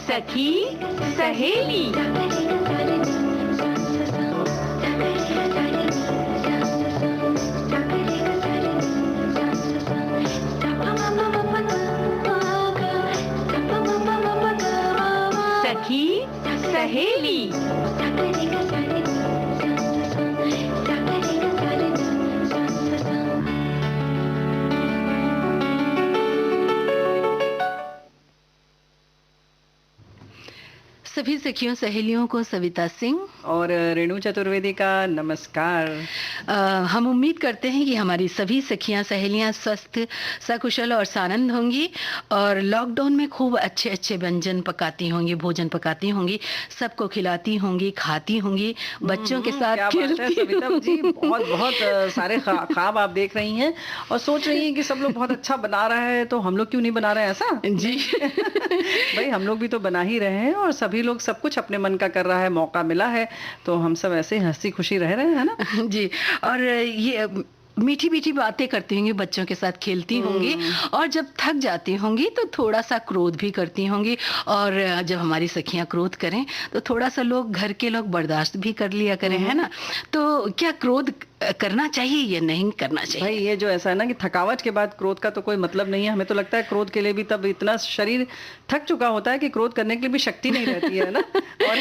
सखी सहेली। सखी सहेली। सभी सखियों सहेलियों को सविता सिंह और रेणु चतुर्वेदी का नमस्कार। हम उम्मीद करते हैं कि हमारी सभी सखियां सहेलियां स्वस्थ सकुशल और सानंद होंगी और लॉकडाउन में खूब अच्छे अच्छे व्यंजन पकाती होंगी, भोजन पकाती होंगी, सबको खिलाती होंगी, खाती होंगी, बच्चों के साथ क्या बात है सविता जी, बहुत बहुत सारे ख्वाब आप देख रही हैं और सोच रही हैं कि सब लोग बहुत अच्छा बना रहा है तो हम लोग क्यों नहीं बना रहे हैं ऐसा जी। भाई हम लोग भी तो बना ही रहे हैं और सभी लोग सब कुछ अपने मन का कर रहा है, मौका मिला है तो हम सब ऐसे ही हंसी खुशी रह रहे हैं ना। जी। और ये मीठी मीठी बातें करती होंगी, बच्चों के साथ खेलती होंगी और जब थक जाती होंगी तो थोड़ा सा क्रोध भी करती होंगी और जब हमारी सखियां क्रोध करें तो थोड़ा सा लोग घर के लोग बर्दाश्त भी कर लिया करें, है ना। तो क्या क्रोध करना चाहिए या नहीं करना चाहिए? भाई ये जो ऐसा है ना कि थकावट के बाद क्रोध का तो कोई मतलब नहीं है। हमें तो लगता है क्रोध के लिए भी तब इतना शरीर थक चुका होता है कि क्रोध करने के लिए भी शक्ति नहीं रहती है ना। और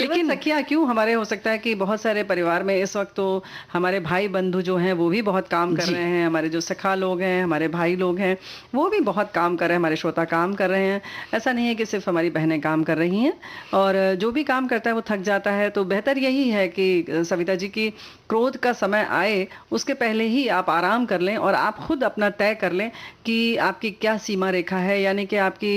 लेकिन सखियां क्यों, हमारे हो सकता है कि बहुत सारे परिवार में इस वक्त तो हमारे भाई बंधु जो हैं वो भी बहुत काम कर रहे हैं, हमारे जो सखा लोग हैं, हमारे भाई लोग हैं वो भी बहुत काम कर रहे हैं, हमारे श्रोता काम कर रहे हैं। ऐसा नहीं है कि सिर्फ हमारी बहनें काम कर रही हैं और जो भी काम करता है वो थक जाता है। तो बेहतर यही है कि सविता जी की क्रोध का समय आए उसके पहले ही आप आराम कर लें और आप खुद अपना तय कर लें कि आपकी क्या सीमा रेखा है, यानी कि आपकी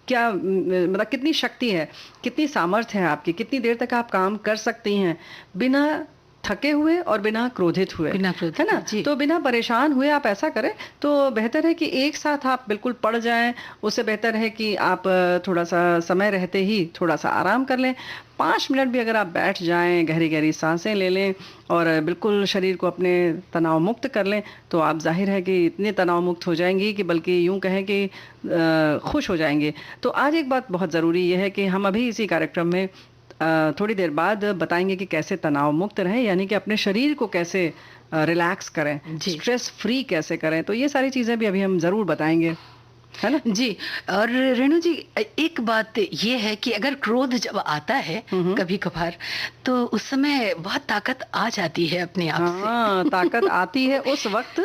क्या मतलब कितनी शक्ति है, कितनी सामर्थ्य है आपकी, कितनी देर तक आप काम कर सकती हैं बिना थके हुए और बिना क्रोधित हुए, है ना। तो बिना परेशान हुए आप ऐसा करें तो बेहतर है कि एक साथ आप बिल्कुल पड़ जाएं। उससे बेहतर है कि आप थोड़ा सा समय रहते ही थोड़ा सा आराम कर लें। 5 मिनट भी अगर आप बैठ जाएं, गहरी गहरी सांसें ले लें और बिल्कुल शरीर को अपने तनाव मुक्त कर लें तो आप जाहिर है कि इतने तनाव मुक्त हो जाएंगी कि बल्कि यूं कहें कि खुश हो जाएंगे। तो आज एक बात बहुत ज़रूरी ये है कि हम अभी इसी कार्यक्रम में थोड़ी देर बाद बताएंगे कि कैसे तनाव मुक्त रहें, यानी कि अपने शरीर को कैसे रिलैक्स करें, स्ट्रेस फ्री कैसे करें। तो ये सारी चीज़ें भी अभी हम ज़रूर बताएंगे, है ना जी। और रेणु जी एक बात ये है कि अगर क्रोध जब आता है कभी कभार तो उस समय बहुत ताकत आ जाती है अपने आप से। हाँ, ताकत आती है उस वक्त।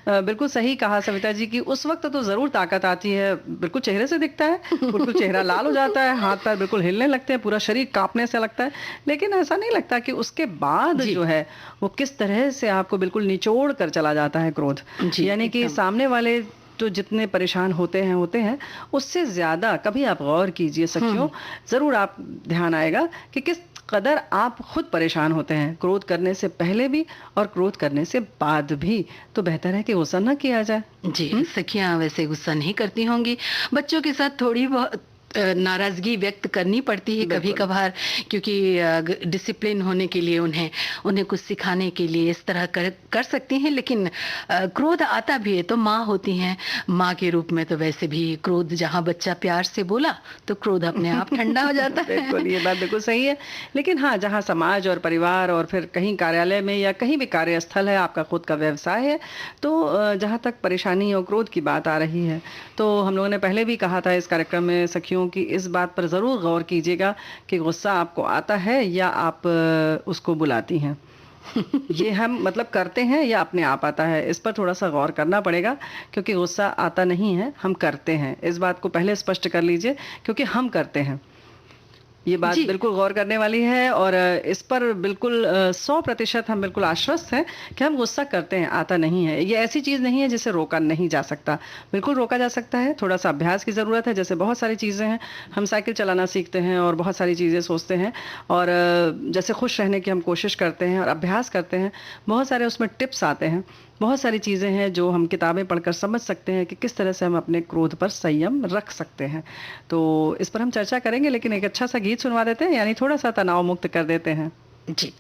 बिल्कुल सही कहा सविता जी की, उस वक्त तो जरूर ताकत आती है, बिल्कुल चेहरे से दिखता है, बिल्कुल चेहरा लाल हो जाता है, हाथ पैर बिल्कुल हिलने लगते हैं, पूरा शरीर कांपने से लगता है। लेकिन ऐसा नहीं लगता कि उसके बाद जो है वो किस तरह से आपको बिल्कुल निचोड़ कर चला जाता है क्रोध। यानी कि सामने वाले तो जितने परेशान होते हैं उससे ज़्यादा कभी आप गौर कीजिए सखियों, ज़रूर आप ध्यान आएगा कि किस कदर आप खुद परेशान होते हैं क्रोध करने से पहले भी और क्रोध करने से बाद भी। तो बेहतर है कि गुस्सा ना किया जाए। जी। सखियां वैसे गुस्सा नहीं करती होंगी, बच्चों के साथ थोड़ी बहुत नाराजगी व्यक्त करनी पड़ती है कभी कभार, क्योंकि डिसिप्लिन होने के लिए उन्हें कुछ सिखाने के लिए इस तरह कर सकती हैं। लेकिन क्रोध आता भी है तो माँ होती हैं, माँ के रूप में तो वैसे भी क्रोध, जहाँ बच्चा प्यार से बोला तो क्रोध अपने आप ठंडा हो जाता है। बिल्कुल, ये बात बिल्कुल सही है। लेकिन हाँ, जहाँ समाज और परिवार और फिर कहीं कार्यालय में या कहीं भी कार्यस्थल है, आपका खुद का व्यवसाय है, तो जहाँ तक परेशानी और क्रोध की बात आ रही है तो हम लोगों ने पहले भी कहा था इस कार्यक्रम में सखियों कि इस बात पर ज़रूर गौर कीजिएगा कि गुस्सा आपको आता है या आप उसको बुलाती हैं। ये हम मतलब करते हैं या अपने आप आता है, इस पर थोड़ा सा गौर करना पड़ेगा, क्योंकि गुस्सा आता नहीं है, हम करते हैं। इस बात को पहले स्पष्ट कर लीजिए, क्योंकि हम करते हैं। ये बात बिल्कुल गौर करने वाली है और इस पर बिल्कुल 100% हम बिल्कुल आश्वस्त हैं कि हम गुस्सा करते हैं, आता नहीं है। ये ऐसी चीज़ नहीं है जिसे रोका नहीं जा सकता, बिल्कुल रोका जा सकता है। थोड़ा सा अभ्यास की ज़रूरत है। जैसे बहुत सारी चीज़ें हैं, हम साइकिल चलाना सीखते हैं और बहुत सारी चीज़ें सोचते हैं और जैसे खुश रहने की हम कोशिश करते हैं और अभ्यास करते हैं, बहुत सारे उसमें टिप्स आते हैं, बहुत सारी चीज़ें हैं जो हम किताबें पढ़कर समझ सकते हैं कि किस तरह से हम अपने क्रोध पर संयम रख सकते हैं। तो इस पर हम चर्चा करेंगे, लेकिन एक अच्छा सा गीत सुनवा देते हैं, यानी थोड़ा सा तनाव मुक्त कर देते हैं। जी।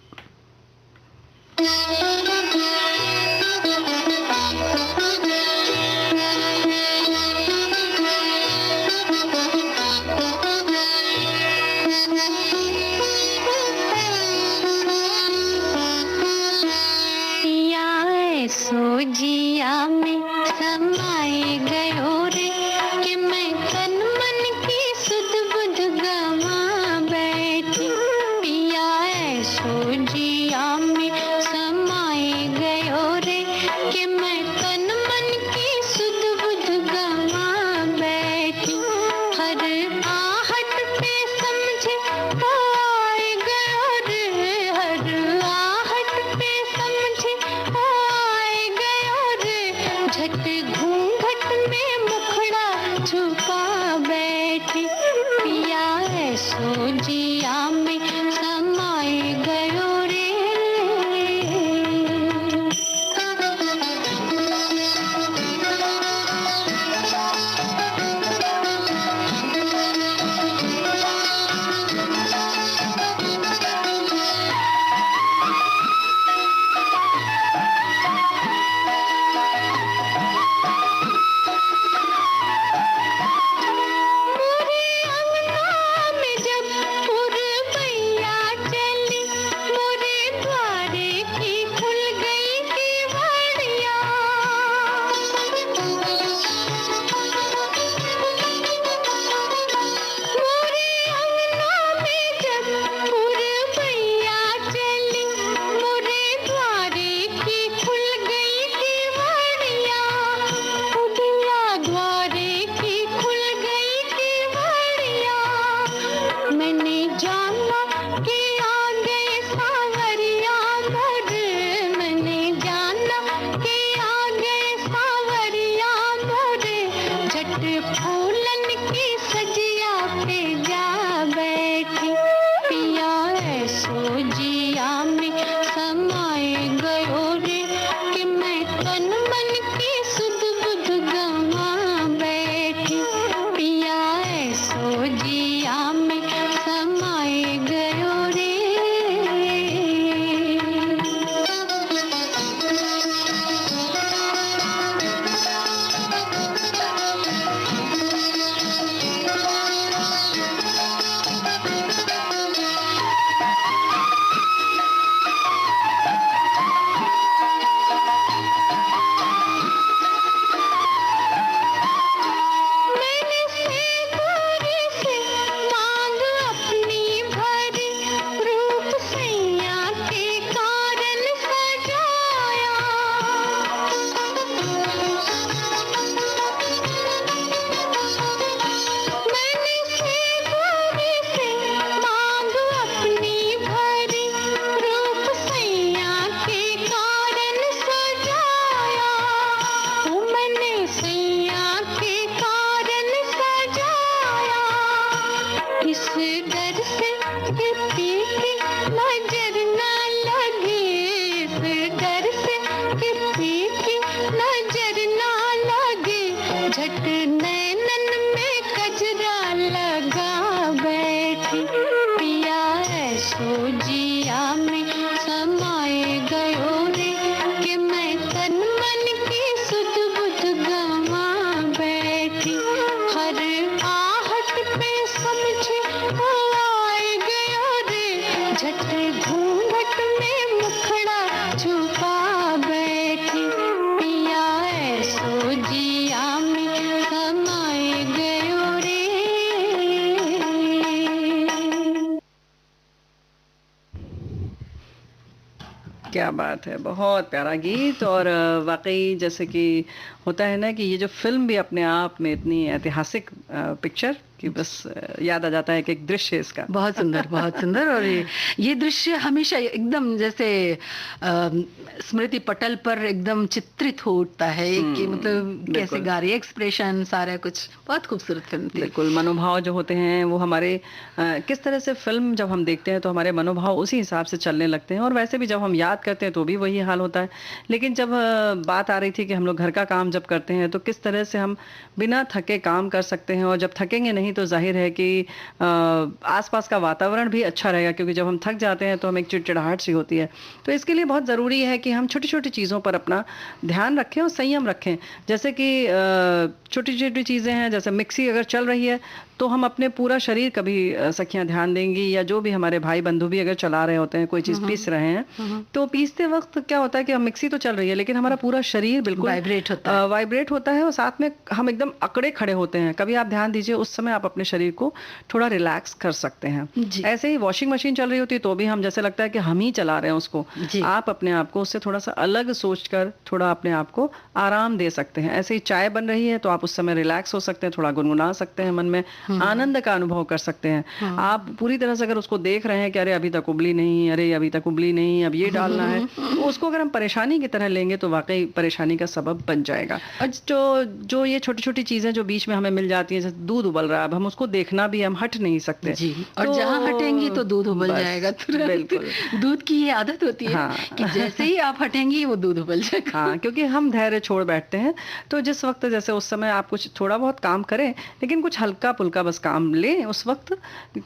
आहट पे समझे वो आए गयो रे, हर आहट पे समझे वो आए गयो रे, झट घूंघट में मुखड़ा छुपा बैठी, पिया ऐसो जिया में समाए गयो रे। मोरे अंगना में जब पुरवैया चली, मोरे द्वारे की खुल गई केवड़िया, मोरे अंगना में जब पुरवैया चली, मोरे द्वारे की खुल गई केवड़िया, उदिया द्वारे की खुल गई केवड़िया, मैंने जाना कि आ गए सांवरिया मोरे, मैंने जाना कि आ गए सांवरिया मोरे, झट फूलन की सजिया पे जा बैठी, पिया ऐसो जिया में समाए गयो रे, कि मैं तन मन की सुध बुध गवा बैठी, पिया ऐसो जिया में समाए गयो रे। मैंने सिंदूर से मांग अपनी भरी, रूप सैया के कारण सजाया, मैंने सिंदूर से मांग अपनी भरी, रूप सैया के कारण सजाया, मैंने सैया के कारण सजाया, इस डर से कि पीकी नजर न लगे, इस डर से कि पीकी नजर न लगे, झट नैनन में कजरा लगा बैठी, पिया ऐसो जिया में समाए गयो रे, कि मैं तन मन की सुध बुध गवा बैठी, हर आहट पे समझे वो आए गयो रे, झट घूंघट में मुखड़ा छुपा बैठी, पिया ऐसो जिया में समाए गयो रे। क्या बात है, बहुत प्यारा गीत। और वाकई जैसे कि होता है ना कि ये जो फिल्म भी अपने आप में इतनी ऐतिहासिक पिक्चर कि बस याद आ जाता है कि एक दृश्य इसका। बहुत सुंदर, बहुत सुंदर। और ये दृश्य हमेशा एकदम जैसे स्मृति पटल पर एकदम चित्रित हो उठता है कि मतलब कैसे बिल्कुल। गा रही है, एक्सप्रेशन सारा कुछ, बहुत खूबसूरत फिल्म थी। बिल्कुल, मनोभाव जो होते हैं वो हमारे किस तरह से फिल्म जब हम देखते हैं तो हमारे मनोभाव उसी हिसाब से चलने लगते हैं, और वैसे भी जब हम याद करते हैं तो भी वही हाल होता है। लेकिन जब बात आ रही थी कि हम लोग घर का काम जब करते हैं तो किस तरह से हम बिना थके काम कर सकते हैं, और जब थकेंगे नहीं तो जाहिर है कि आसपास का वातावरण भी अच्छा रहेगा, क्योंकि जब हम थक जाते हैं तो हमें एक चिड़चिड़ाहट सी होती है। तो इसके लिए बहुत ज़रूरी है कि हम छोटी छोटी चीज़ों पर अपना ध्यान रखें और संयम रखें। जैसे कि छोटी छोटी चीज़ें हैं, जैसे मिक्सी अगर चल रही है तो हम अपने पूरा शरीर कभी सखियां ध्यान देंगी, या जो भी हमारे भाई बंधु भी अगर चला रहे होते हैं, कोई चीज़ पीस रहे हैं, तो पीसते वक्त क्या होता है कि हम मिक्सी तो चल रही है लेकिन हमारा पूरा शरीर बिल्कुल वाइब्रेट होता है और साथ में हम एकदम अकड़े खड़े होते हैं। कभी आप ध्यान दीजिए, उस समय आप अपने शरीर को थोड़ा रिलैक्स कर सकते हैं। ऐसे ही वॉशिंग मशीन चल रही होती है तो भी हम जैसे लगता है कि हम ही चला रहे हैं उसको, आप अपने आप को उससे थोड़ा सा अलग सोचकर थोड़ा अपने आप को आराम दे सकते हैं। ऐसे ही चाय बन रही है तो आप उस समय रिलैक्स हो सकते हैं, थोड़ा गुनगुना सकते हैं मन में, आनंद का अनुभव कर सकते हैं। आप पूरी तरह से अगर उसको देख रहे हैं कि अरे अभी तक उबली नहीं, अरे अभी तक उबली नहीं, अब ये डालना है, तो उसको अगर हम परेशानी की तरह लेंगे तो वाकई परेशानी का सबब बन जाएगा। और जो ये छोटी छोटी चीजें जो बीच में हमें मिल जाती हैं, जैसे दूध उबल रहा है, अब हम उसको देखना भी हम हट नहीं सकते जी, और तो जहाँ हटेंगी तो दूध उबल बस, जाएगा तुरंत। बिल्कुल। दूध की ये आदत होती है हाँ। कि जैसे ही आप हटेंगी वो दूध उबल जाएगा। हाँ, क्योंकि हम धैर्य छोड़ बैठते हैं। तो जिस वक्त जैसे उस समय आप कुछ थोड़ा बहुत काम करें, लेकिन कुछ हल्का फुल्का बस काम लें उस वक्त,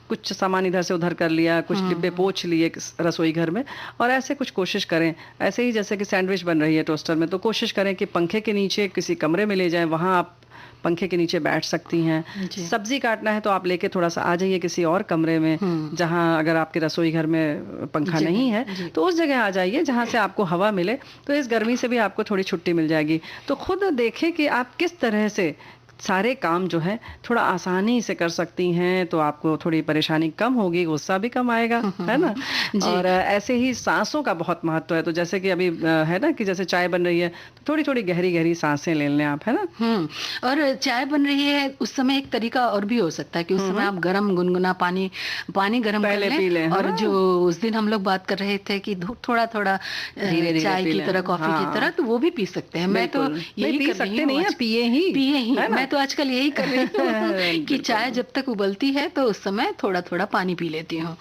कुछ सामान इधर से उधर कर लिया, कुछ डिब्बे पोंछ लिए रसोई घर में, और ऐसे कुछ कोशिश करें। ऐसे ही जैसे कि सैंडविच बन रही है टोस्टर में, तो कोशिश करें कि पंखे के नीचे किसी कमरे में ले जाएं, वहां आप पंखे के नीचे बैठ सकती हैं। जी। सब्जी काटना है तो आप लेके थोड़ा सा आ जाइए किसी और कमरे में, जहां अगर आपके रसोई घर में पंखा जगह, नहीं है जी। तो उस जगह आ जाइए जहां से आपको हवा मिले। तो इस गर्मी से भी आपको थोड़ी छुट्टी मिल जाएगी। तो खुद देखें कि आप किस तरह से सारे काम जो है थोड़ा आसानी से कर सकती हैं, तो आपको थोड़ी परेशानी कम होगी, गुस्सा भी कम आएगा, है ना। जी। और ऐसे ही सांसों का बहुत महत्व है। तो जैसे कि अभी है ना कि जैसे चाय बन रही है तो थोड़ी थोड़ी गहरी गहरी सांसें ले लें आप, है ना। और चाय बन रही है उस समय एक तरीका और भी हो सकता है कि उस समय आप गरम गुनगुना पानी गरम कर पहले पी लें, और हाँ। जो उस दिन हम लोग बात कर रहे थे कि थोड़ा थोड़ा धीरे-धीरे चाय पी की लें। तरह, कॉफी की हाँ। तरह, तो वो भी पी सकते हैं। मैं तो बिल्कुल। यही नहीं, पी कर रही सकते हूँ नहीं है, आज। पिए ही, पिए ही, है ना? मैं तो आजकल यही कर रही हूँ कि बिल्कुल। चाय जब तक उबलती है तो उस समय थोड़ा थोड़ा पानी पी लेती हूँ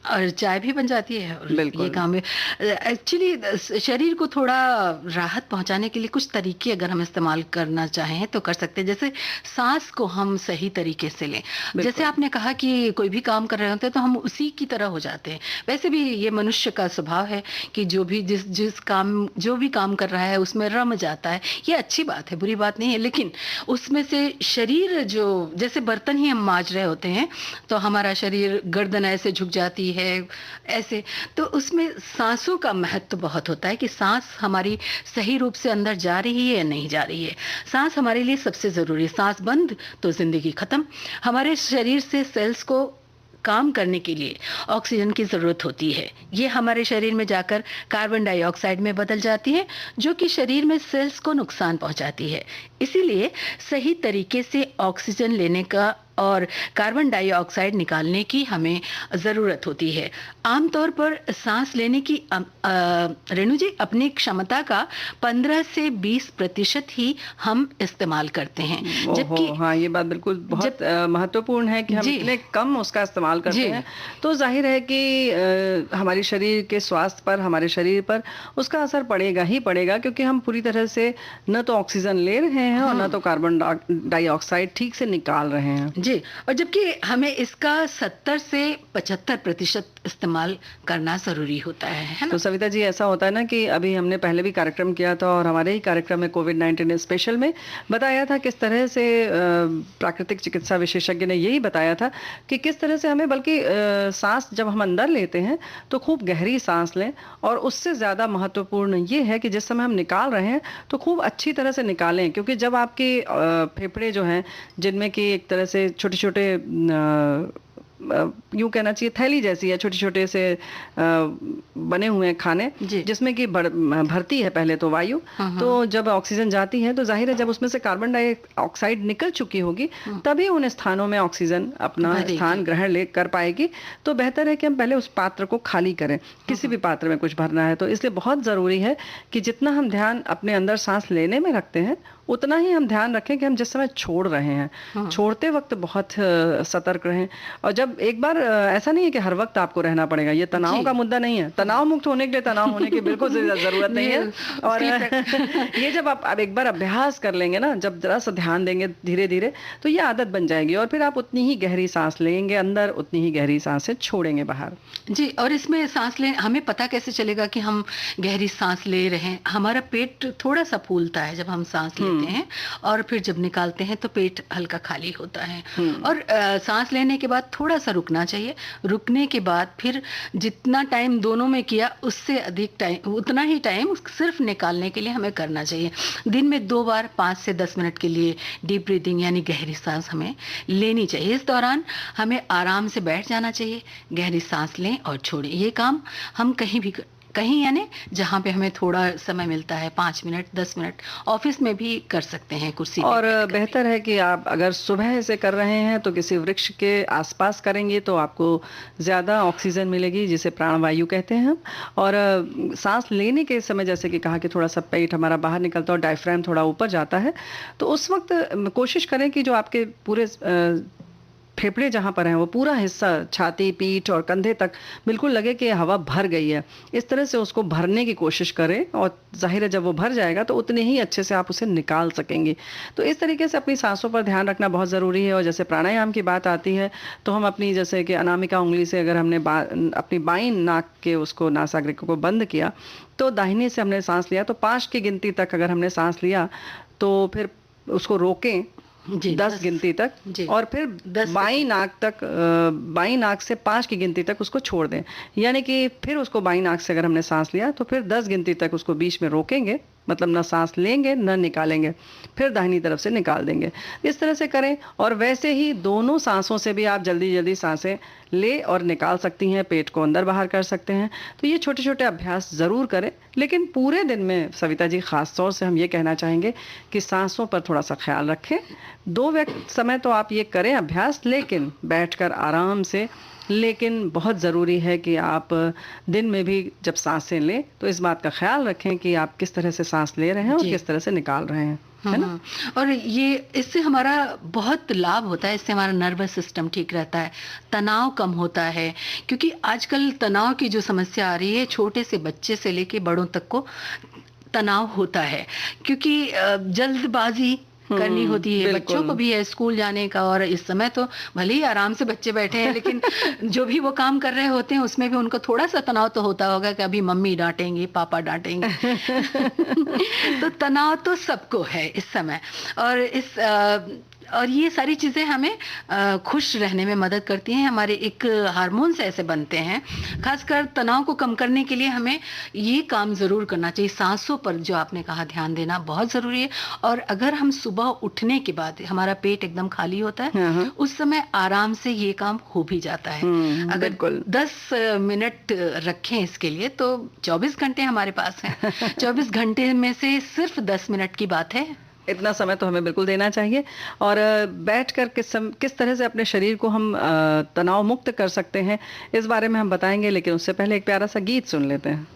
और चाय भी बन जाती है और ये बिल्कुल। काम है। एक्चुअली शरीर को थोड़ा राहत पहुंचाने के लिए कुछ तरीके अगर हम इस्तेमाल करना चाहें तो कर सकते हैं। जैसे सांस को हम सही तरीके से लें। जैसे आपने कहा कि कोई भी काम कर रहे होते हैं तो हम उसी की तरह हो जाते हैं। वैसे भी ये मनुष्य का स्वभाव है कि जो भी काम कर रहा है उसमें रम जाता है। ये अच्छी बात है, बुरी बात नहीं है, लेकिन उसमें से शरीर जो जैसे बर्तन ही हम मांज रहे होते हैं तो हमारा शरीर गर्दन ऐसे झुक जाती है ऐसे, तो उसमें सांसों का महत्व बहुत होता है कि सांस हमारी सही रूप से अंदर जा रही है या नहीं जा रही है। सांस हमारे लिए सबसे जरूरी है। सांस बंद तो जिंदगी खत्म। हमारे शरीर से सेल्स को काम करने के लिए ऑक्सीजन की जरूरत होती है। ये हमारे शरीर में जाकर कार्बन डाइऑक्साइड में बदल जाती है जो कि शरीर में सेल्स को नुकसान पहुंचाती है। इसीलिए सही तरीके से ऑक्सीजन लेने का और कार्बन डाइऑक्साइड निकालने की हमें ज़रूरत होती है। आमतौर पर सांस लेने की रेणु जी अपनी क्षमता का 15 से 20% ही हम इस्तेमाल करते हैं। जबकि हाँ, ये बात बिल्कुल बहुत महत्वपूर्ण है कि हम जी। इतने कम उसका इस्तेमाल करते जी। हैं। तो जाहिर है कि हमारे शरीर के स्वास्थ्य पर, हमारे शरीर पर उसका असर पड़ेगा ही पड़ेगा, क्योंकि हम पूरी तरह से न तो ऑक्सीजन ले रहे हैं और न तो कार्बन डाइऑक्साइड ठीक से निकाल रहे हैं। जी, और जबकि हमें इसका 70 से 75% इस्तेमाल करना जरूरी होता है ना। तो सविता जी, ऐसा होता है ना कि अभी हमने पहले भी कार्यक्रम किया था और हमारे ही कार्यक्रम में कोविड-19 स्पेशल में बताया था किस तरह से प्राकृतिक चिकित्सा विशेषज्ञ ने यही बताया था कि किस तरह से हमें, बल्कि सांस जब हम अंदर लेते हैं तो खूब गहरी सांस लें, और उससे ज़्यादा महत्वपूर्ण ये है कि जिस समय हम निकाल रहे हैं तो खूब अच्छी तरह से निकालें, क्योंकि जब आपके फेफड़े जो हैं, जिनमें कि एक तरह से छोटे छोटे यूं कहना चाहिए थैली जैसी है, छोटे छोटे से बने हुए हैं खाने, जिसमें कि भरती है पहले तो वायु। तो जब ऑक्सीजन जाती है तो जाहिर है जब उसमें से कार्बन डाइऑक्साइड निकल चुकी होगी तभी उन स्थानों में ऑक्सीजन अपना स्थान ग्रहण ले कर पाएगी। तो बेहतर है कि हम पहले उस पात्र को खाली करें। किसी भी पात्र में कुछ भरना है तो इसलिए बहुत ज़रूरी है कि जितना हम ध्यान अपने अंदर सांस लेने में रखते हैं उतना ही हम ध्यान रखें कि हम जिस समय छोड़ रहे हैं, छोड़ते वक्त बहुत सतर्क रहें। और जब एक बार ऐसा नहीं है कि हर वक्त आपको रहना पड़ेगा, ये तनाव का मुद्दा नहीं है। तनाव मुक्त होने के लिए तनाव होने की बिल्कुल जरूरत नहीं है। और ये जब आप एक बार अभ्यास कर लेंगे ना, जब जरा सा ध्यान देंगे धीरे धीरे, तो ये आदत बन जाएगी और फिर आप उतनी ही गहरी सांस लेंगे अंदर, उतनी ही गहरी सांसें छोड़ेंगे बाहर। जी, और इसमें सांस ले हमें पता कैसे चलेगा कि हम गहरी सांस ले रहे हैं? हमारा पेट थोड़ा सा फूलता है जब हम सांस लेते हैं, और फिर जब निकालते हैं तो पेट हल्का खाली होता है। और सांस लेने के बाद थोड़ा सा रुकना चाहिए। रुकने के बाद फिर जितना टाइम दोनों में किया उससे अधिक टाइम, उतना ही टाइम सिर्फ निकालने के लिए हमें करना चाहिए। दिन में 2 बार 5 से 10 मिनट के लिए डीप ब्रीदिंग यानी गहरी सांस हमें लेनी चाहिए। इस दौरान हमें आराम से बैठ जाना चाहिए, गहरी सांस लें और छोड़ें। ये काम हम कहीं भी कहीं यानी जहाँ पे हमें थोड़ा समय मिलता है, 5 मिनट 10 मिनट, ऑफिस में भी कर सकते हैं कुर्सी पे और बैठ करके। बेहतर है कि आप अगर सुबह से कर रहे हैं तो किसी वृक्ष के आसपास करेंगे तो आपको ज़्यादा ऑक्सीजन मिलेगी, जिसे प्राणवायु कहते हैं हम। और सांस लेने के समय जैसे कि कहा कि थोड़ा सा पेट हमारा बाहर निकलता है और डायफ्राम थोड़ा ऊपर जाता है, तो उस वक्त कोशिश करें कि जो आपके पूरे फेफड़े जहाँ पर हैं वो पूरा हिस्सा छाती, पीठ और कंधे तक बिल्कुल लगे कि हवा भर गई है। इस तरह से उसको भरने की कोशिश करें और ज़ाहिर है जब वो भर जाएगा तो उतने ही अच्छे से आप उसे निकाल सकेंगे। तो इस तरीके से अपनी सांसों पर ध्यान रखना बहुत ज़रूरी है। और जैसे प्राणायाम की बात आती है तो हम अपनी जैसे कि अनामिका उंगली से अगर हमने अपनी बाईं नाक के उसको नासाग्र को बंद किया तो दाहिने से हमने सांस लिया तो 5 की गिनती तक अगर हमने सांस लिया तो फिर उसको रोकें जी 10 गिनती तक जी और फिर 10 बाईं नाक तक बाईं नाक से 5 की गिनती तक उसको छोड़ दें। यानी कि फिर उसको बाईं नाक से अगर हमने सांस लिया तो फिर 10 गिनती तक उसको बीच में रोकेंगे, मतलब ना सांस लेंगे ना निकालेंगे, फिर दाहिनी तरफ से निकाल देंगे। इस तरह से करें। और वैसे ही दोनों सांसों से भी आप जल्दी जल्दी सांसें ले और निकाल सकती हैं, पेट को अंदर बाहर कर सकते हैं। तो ये छोटे छोटे अभ्यास ज़रूर करें। लेकिन पूरे दिन में सविता जी ख़ास तौर से हम ये कहना चाहेंगे कि सांसों पर थोड़ा सा ख्याल रखें। 2 व्यक्त समय तो आप ये करें अभ्यास, लेकिन बैठकर आराम से। लेकिन बहुत ज़रूरी है कि आप दिन में भी जब सांसें लें तो इस बात का ख्याल रखें कि आप किस तरह से सांस ले रहे हैं और जी। किस तरह से निकाल रहे हैं, है ना? और ये इससे हमारा बहुत लाभ होता है, इससे हमारा नर्वस सिस्टम ठीक रहता है, तनाव कम होता है। क्योंकि आजकल तनाव की जो समस्या आ रही है, छोटे से बच्चे से लेके बड़ों तक को तनाव होता है, क्योंकि जल्दबाजी करनी होती है। बच्चों को बिल्कुल। भी है स्कूल जाने का, और इस समय तो भले ही आराम से बच्चे बैठे हैं, लेकिन जो भी वो काम कर रहे होते हैं उसमें भी उनको थोड़ा सा तनाव तो होता होगा कि अभी मम्मी डांटेंगी, पापा डांटेंगे। तो तनाव तो सबको है इस समय। और ये सारी चीज़ें हमें खुश रहने में मदद करती हैं। हमारे एक हार्मोन्स ऐसे बनते हैं, खासकर तनाव को कम करने के लिए हमें ये काम ज़रूर करना चाहिए। सांसों पर जो आपने कहा ध्यान देना बहुत ज़रूरी है। और अगर हम सुबह उठने के बाद हमारा पेट एकदम खाली होता है, हाँ, हाँ। उस समय आराम से ये काम हो भी जाता है। अगर बिल्कुल। 10 मिनट रखें इसके लिए तो 24 घंटे हमारे पास हैं। 24 घंटे में से सिर्फ 10 मिनट की बात है। इतना समय तो हमें बिल्कुल देना चाहिए। और बैठकर किस तरह से अपने शरीर को हम तनाव मुक्त कर सकते हैं, इस बारे में हम बताएंगे। लेकिन उससे पहले एक प्यारा सा गीत सुन लेते हैं।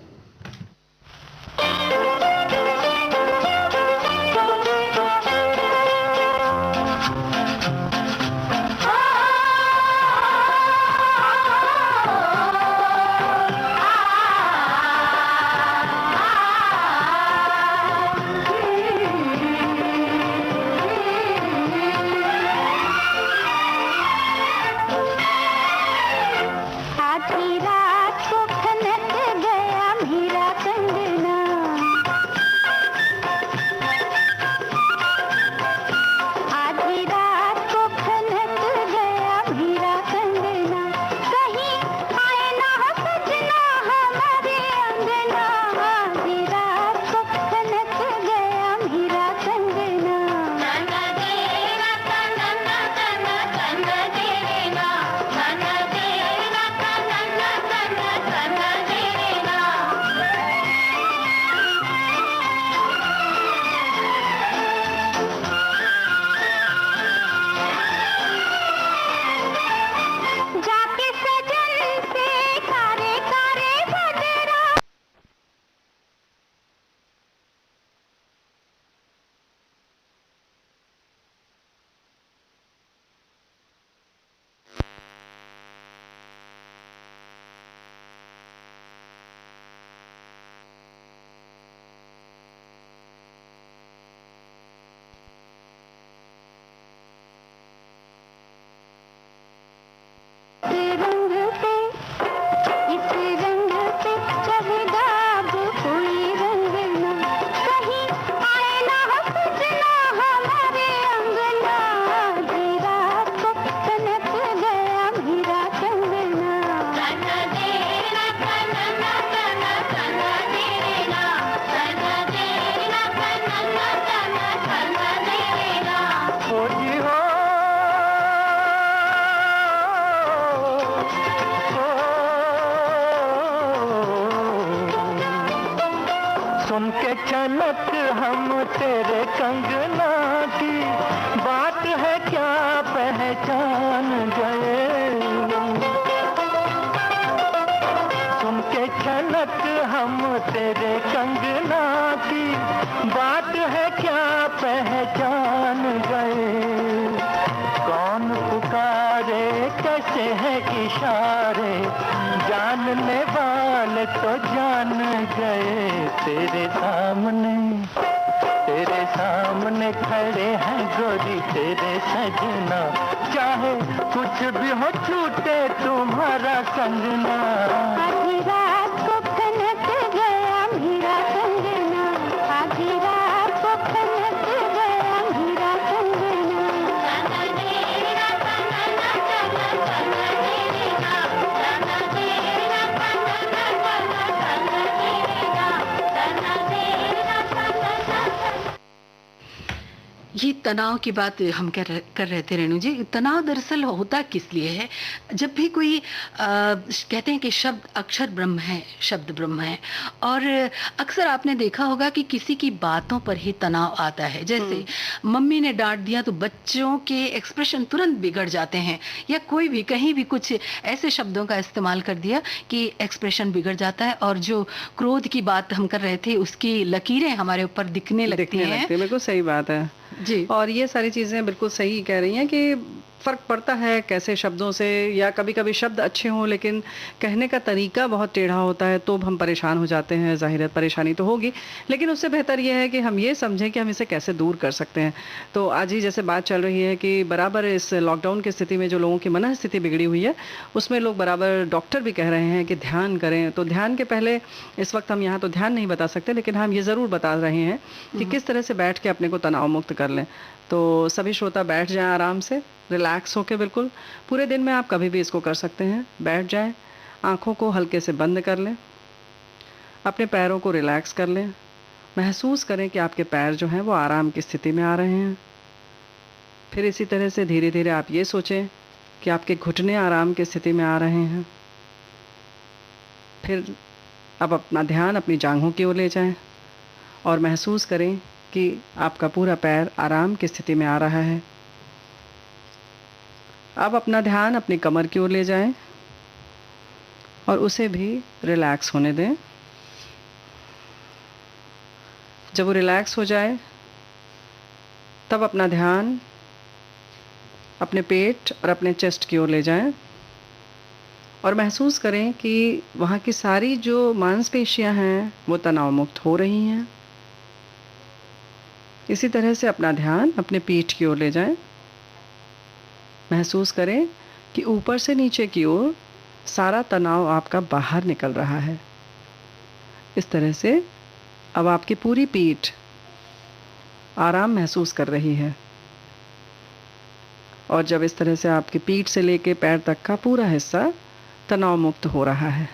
आधी रात को खनक गया छनक हम तेरे कंगना की, बात है क्या पहचान गए। सुन के छनक हम तेरे कंगना की, बात है क्या पहचान गए। कौन पुकारे कैसे है इशारे, जानने वाले तो जान गए। तेरे सामने खड़े हैं गोरी तेरे सजना, चाहे कुछ भी हो छूटे तुम्हारा कंगना। आधी रात को खनक गया मेरा कंगना, आधी रात को खनक गया मेरा कंगना। ये तनाव की बात हम कर रहे थे रेणु जी। तनाव दरअसल होता किस लिए है? जब भी कोई कहते हैं कि शब्द अक्षर ब्रह्म है, शब्द ब्रह्म है, और अक्सर आपने देखा होगा कि किसी की बातों पर ही तनाव आता है। जैसे मम्मी ने डांट दिया तो बच्चों के एक्सप्रेशन तुरंत बिगड़ जाते हैं, या कोई भी कहीं भी कुछ ऐसे शब्दों का इस्तेमाल कर दिया कि एक्सप्रेशन बिगड़ जाता है, और जो क्रोध की बात हम कर रहे थे उसकी लकीरें हमारे ऊपर दिखने लगती हैं। बिल्कुल सही बात है जी। और ये सारी चीज़ें बिल्कुल सही कह रही हैं कि फ़र्क पड़ता है कैसे शब्दों से, या कभी कभी शब्द अच्छे हों लेकिन कहने का तरीका बहुत टेढ़ा होता है तो हम परेशान हो जाते हैं। ज़ाहिर है परेशानी तो होगी, लेकिन उससे बेहतर ये है कि हम ये समझें कि हम इसे कैसे दूर कर सकते हैं। तो आज ही जैसे बात चल रही है कि बराबर इस लॉकडाउन की स्थिति में जो लोगों की मन स्थिति बिगड़ी हुई है, उसमें लोग बराबर डॉक्टर भी कह रहे हैं कि ध्यान करें। तो ध्यान के पहले इस वक्त हम यहाँ तो ध्यान नहीं बता सकते, लेकिन हम ये ज़रूर बता रहे हैं कि किस तरह से बैठ के अपने को तनाव मुक्त कर लें। तो सभी श्रोता बैठ जाएं आराम से, रिलैक्स होके। बिल्कुल पूरे दिन में आप कभी भी इसको कर सकते हैं। बैठ जाएं, आँखों को हल्के से बंद कर लें, अपने पैरों को रिलैक्स कर लें। महसूस करें कि आपके पैर जो हैं वो आराम की स्थिति में आ रहे हैं। फिर इसी तरह से धीरे धीरे आप ये सोचें कि आपके घुटने आराम की स्थिति में आ रहे हैं। फिर अब अपना ध्यान अपनी जांघों की ओर ले जाएं और महसूस करें कि आपका पूरा पैर आराम की स्थिति में आ रहा है। अब अपना ध्यान अपनी कमर की ओर ले जाएं और उसे भी रिलैक्स होने दें। जब वो रिलैक्स हो जाए तब अपना ध्यान अपने पेट और अपने चेस्ट की ओर ले जाएं और महसूस करें कि वहाँ की सारी जो मांसपेशियां हैं वो तनाव मुक्त हो रही हैं। इसी तरह से अपना ध्यान अपने पीठ की ओर ले जाएं। महसूस करें कि ऊपर से नीचे की ओर सारा तनाव आपका बाहर निकल रहा है। इस तरह से अब आपकी पूरी पीठ आराम महसूस कर रही है। और जब इस तरह से आपकी पीठ से लेके पैर तक का पूरा हिस्सा तनाव मुक्त हो रहा है,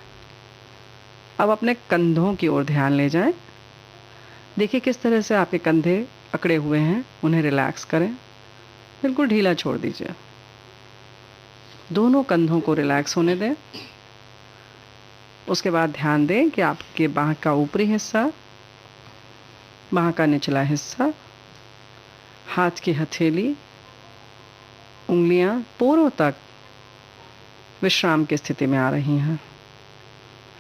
अब अपने कंधों की ओर ध्यान ले जाएं। देखिए किस तरह से आपके कंधे अकड़े हुए हैं, उन्हें रिलैक्स करें, बिल्कुल ढीला छोड़ दीजिए। दोनों कंधों को रिलैक्स होने दें। उसके बाद ध्यान दें कि आपके बाह का ऊपरी हिस्सा, बाह का निचला हिस्सा, हाथ की हथेली, उंगलियां पैरों तक विश्राम की स्थिति में आ रही हैं।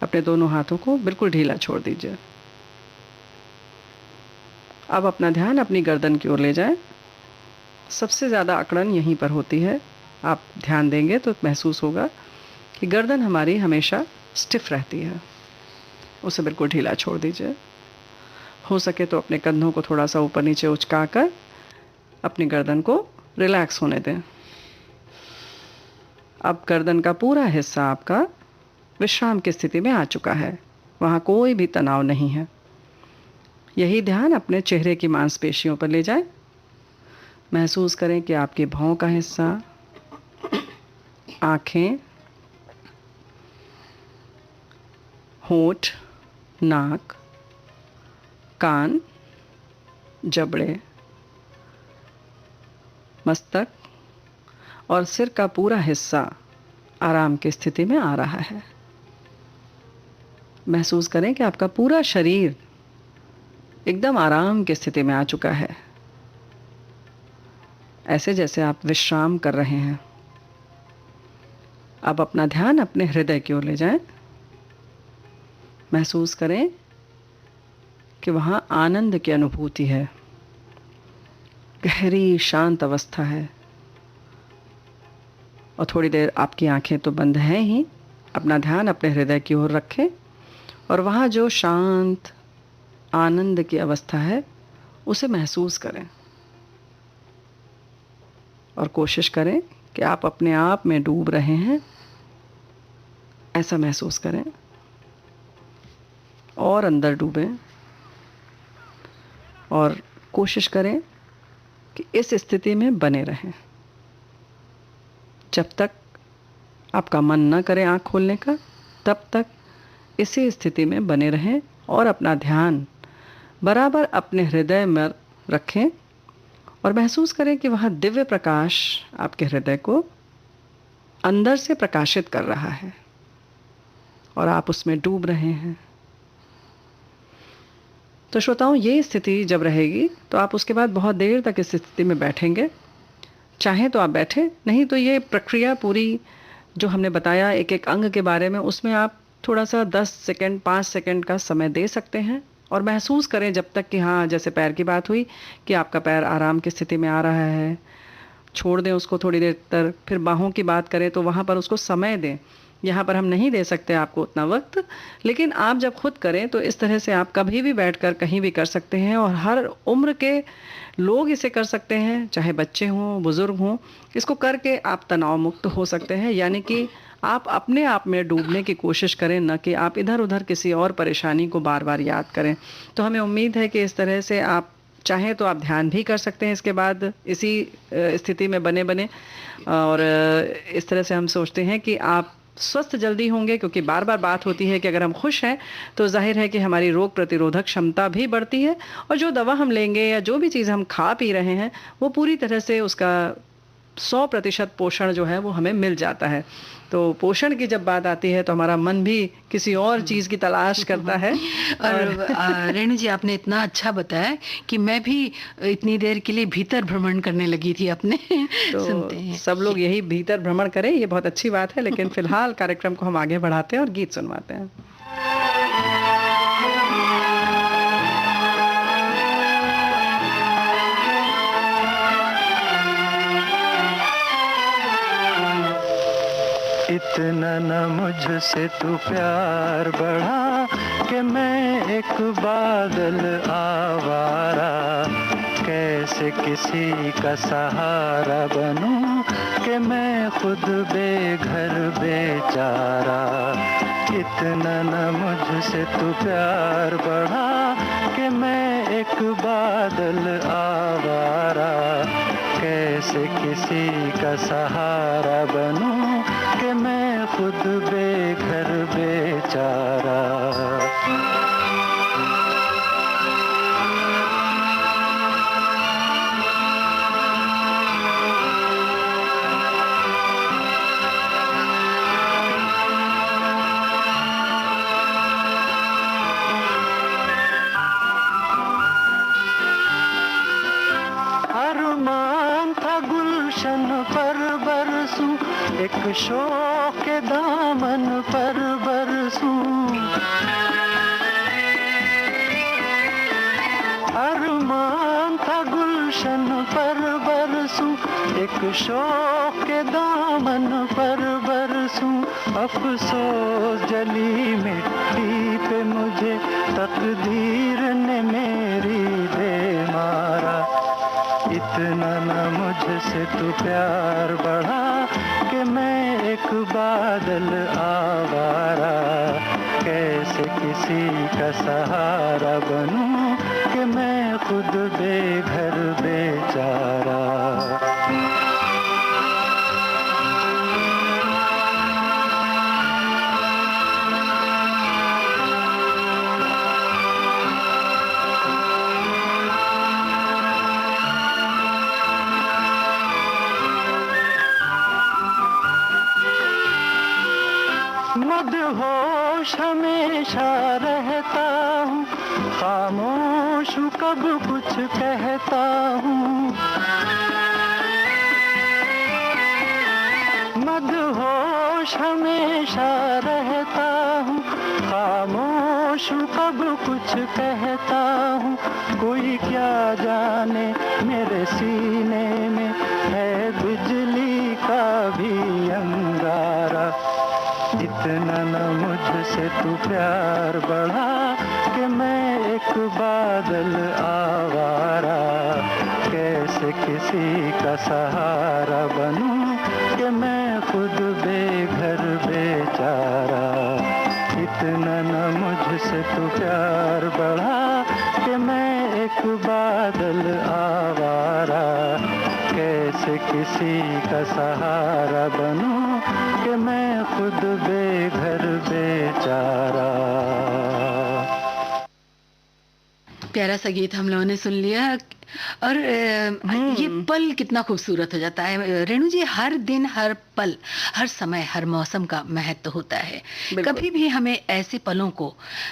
अपने दोनों हाथों को बिल्कुल ढीला छोड़ दीजिए। अब अपना ध्यान अपनी गर्दन की ओर ले जाएं। सबसे ज़्यादा अकड़न यहीं पर होती है। आप ध्यान देंगे तो महसूस होगा कि गर्दन हमारी हमेशा स्टिफ रहती है। उसे बिल्कुल ढीला छोड़ दीजिए। हो सके तो अपने कंधों को थोड़ा सा ऊपर नीचे उचकाकर अपनी गर्दन को रिलैक्स होने दें। अब गर्दन का पूरा हिस्सा आपका विश्राम की स्थिति में आ चुका है, वहाँ कोई भी तनाव नहीं है। यही ध्यान अपने चेहरे की मांसपेशियों पर ले जाएं। महसूस करें कि आपके भौं का हिस्सा, आँखें, होंठ, नाक, कान, जबड़े, मस्तक और सिर का पूरा हिस्सा आराम की स्थिति में आ रहा है। महसूस करें कि आपका पूरा शरीर एकदम आराम की स्थिति में आ चुका है, ऐसे जैसे आप विश्राम कर रहे हैं। अब अपना ध्यान अपने हृदय की ओर ले जाएं। महसूस करें कि वहाँ आनंद की अनुभूति है, गहरी शांत अवस्था है। और थोड़ी देर आपकी आंखें तो बंद हैं ही, अपना ध्यान अपने हृदय की ओर रखें और वहाँ जो शांत आनंद की अवस्था है उसे महसूस करें। और कोशिश करें कि आप अपने आप में डूब रहे हैं, ऐसा महसूस करें। और अंदर डूबें और कोशिश करें कि इस स्थिति में बने रहें जब तक आपका मन न करे आँख खोलने का, तब तक इसी स्थिति में बने रहें और अपना ध्यान बराबर अपने हृदय में रखें और महसूस करें कि वहाँ दिव्य प्रकाश आपके हृदय को अंदर से प्रकाशित कर रहा है और आप उसमें डूब रहे हैं। तो श्रोताओं, ये स्थिति जब रहेगी तो आप उसके बाद बहुत देर तक इस स्थिति में बैठेंगे। चाहें तो आप बैठें, नहीं तो ये प्रक्रिया पूरी जो हमने बताया एक एक अंग के बारे में, उसमें आप थोड़ा सा 10 सेकंड 5 सेकंड का समय दे सकते हैं और महसूस करें जब तक कि हाँ, जैसे पैर की बात हुई कि आपका पैर आराम की स्थिति में आ रहा है, छोड़ दें उसको थोड़ी देर तक। फिर बाहों की बात करें तो वहाँ पर उसको समय दें। यहाँ पर हम नहीं दे सकते आपको उतना वक्त, लेकिन आप जब खुद करें तो इस तरह से आप कभी भी बैठकर कहीं भी कर सकते हैं और हर उम्र के लोग इसे कर सकते हैं, चाहे बच्चे हों बुज़ुर्ग हों। इसको करके आप तनाव मुक्त हो सकते हैं, यानी कि आप अपने आप में डूबने की कोशिश करें, न कि आप इधर उधर किसी और परेशानी को बार बार याद करें। तो हमें उम्मीद है कि इस तरह से आप चाहें तो आप ध्यान भी कर सकते हैं इसके बाद इसी स्थिति में बने बने। और इस तरह से हम सोचते हैं कि आप स्वस्थ जल्दी होंगे, क्योंकि बार बार बात होती है कि अगर हम खुश हैं तो जाहिर है कि हमारी रोग प्रतिरोधक क्षमता भी बढ़ती है और जो दवा हम लेंगे या जो भी चीज़ हम खा पी रहे हैं वो पूरी तरह से उसका 100% पोषण जो है वो हमें मिल जाता है। तो पोषण की जब बात आती है तो हमारा मन भी किसी और चीज़ की तलाश करता है। और रेणु जी, आपने इतना अच्छा बताया कि मैं भी इतनी देर के लिए भीतर भ्रमण करने लगी थी अपने। तो सुनते हैं सब लोग यही भीतर भ्रमण करें, ये बहुत अच्छी बात है। लेकिन फिलहाल कार्यक्रम को हम आगे बढ़ाते हैं और गीत सुनवाते हैं। इतना न मुझसे तू प्यार बढ़ा कि मैं एक बादल आवारा, कैसे किसी का सहारा बनूं कि मैं खुद बेघर बेचारा। इतना न मुझसे तू प्यार बढ़ा कि मैं एक बादल आवारा, कैसे किसी का सहारा बनूं कि मैं खुद बेघर बेचारा। अरमान था गुलशन पर बरसूं, एक शौक के दामन पर बरसूं। अरमान था गुलशन पर बरसूं, एक शौक के दामन पर बरसूं। अफसोस जली मिट्टी पे मुझे तकदीर ने मेरी दे मारा। इतना न मुझसे तू प्यार बढ़ा कि मैं एक बादल आवारा, कैसे किसी का सहारा बनूं कि मैं खुद बेघर बेचारा। मदहोश हमेशा रहता हूँ, खामोश सब कुछ कहता हूँ, मदहोश हमेशा रहता हूँ, खामोश हूँ कब कुछ कहता हूँ। कोई क्या जाने मेरे सीने में है बिजली का भी अंगारा। इतना न मुझसे तू प्यार बढ़ा कि मैं एक बादल आवारा। कैसे किसी का सहारा बनूं कि मैं खुद बेघर बेचारा। इतना न मुझसे तू प्यार बढ़ा कि मैं एक बादल आवारा। कैसे किसी का सहारा बनूं कि मैं खुद बेघर बेचारा। प्यारा सा गीत हम लोगों ने सुन लिया। और ये पल कितना खूबसूरत हो जाता है रेणु जी। हर दिन, हर पल, हर समय, हर मौसम का महत्व होता है। कभी भी हमें ऐसे पलों को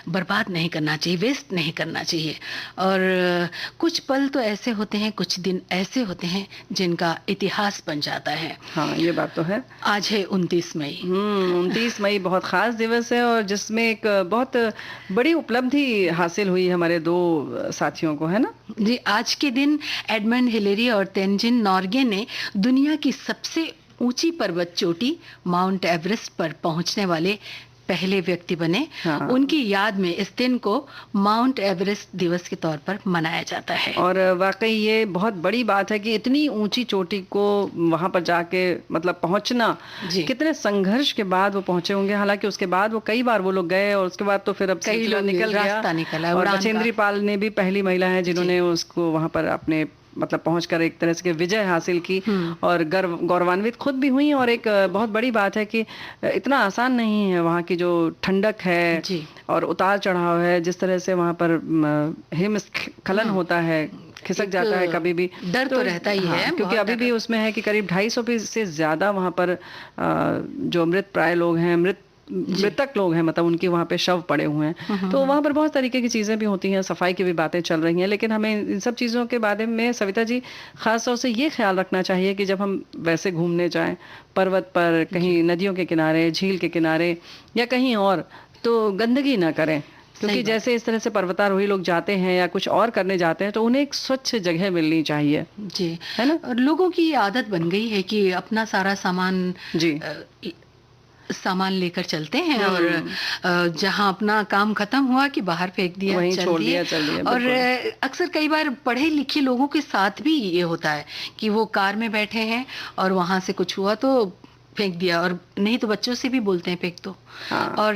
बर्बाद नहीं करना चाहिए, वेस्ट नहीं करना चाहिए। और कुछ पल तो ऐसे होते हैं, कुछ दिन ऐसे होते हैं जिनका इतिहास बन जाता है। हाँ, ये बात तो है। आज है 29 मई। 29 मई बहुत खास दिवस है और जिसमें एक बहुत बड़ी उपलब्धि हासिल हुई हमारे दो साथियों को, है ना जी। आज के दिन एडमंड हिलेरी और तेंजिन नॉर्गे ने दुनिया की सबसे ऊंची पर्वत चोटी माउंट एवरेस्ट पर पहुंचने वाले पहले व्यक्ति बने। हाँ। उनकी याद में इस दिन को माउंट एवरेस्ट दिवस के तौर पर मनाया जाता है। और वाकई ये बहुत बड़ी बात है कि इतनी ऊंची चोटी को वहां पर जाके मतलब पहुंचना, कितने संघर्ष के बाद वो पहुंचे होंगे। हालांकि उसके बाद वो कई बार वो लोग गए और उसके बाद तो फिर अब कई लोग निकल गया, रास्ता निकला। और बचेंद्री पाल ने भी पहली महिला है जिन्होंने उसको वहां पर अपने मतलब पहुंचकर एक तरह से विजय हासिल की और गौरवान्वित खुद भी हुई। और एक बहुत बड़ी बात है कि इतना आसान नहीं है, वहाँ की जो ठंडक है और उतार चढ़ाव है, जिस तरह से वहाँ पर हिमस्खलन होता है, खिसक जाता है कभी भी, डर तो रहता ही है। क्योंकि अभी भी उसमें है कि करीब 250 से ज्यादा वहाँ पर जो मृत प्राय लोग हैं, मृतक लोग हैं, मतलब उनके वहाँ पे शव पड़े हुए हैं। तो वहाँ पर बहुत तरीके की चीज़ें भी होती हैं, सफाई की भी बातें चल रही हैं। लेकिन हमें इन सब चीज़ों के बारे में सविता जी खास तौर से ये ख्याल रखना चाहिए कि जब हम वैसे घूमने जाएं पर्वत पर, कहीं नदियों के किनारे, झील के किनारे या कहीं और, तो गंदगी ना करें। क्योंकि जैसे इस तरह से पर्वतारोही लोग जाते हैं या कुछ और करने जाते हैं तो उन्हें एक स्वच्छ जगह मिलनी चाहिए जी, है ना। और लोगों की आदत बन गई है कि अपना सारा सामान लेकर चलते हैं और जहां अपना काम खत्म हुआ कि बाहर फेंक दिया, वहीं छोड़ दिया, चल दिया। और अक्सर कई बार पढ़े लिखे लोगों के साथ भी ये होता है कि वो कार में बैठे हैं और वहां से कुछ हुआ तो फेंक दिया, और नहीं तो बच्चों से भी बोलते हैं फेंक दो। हाँ। और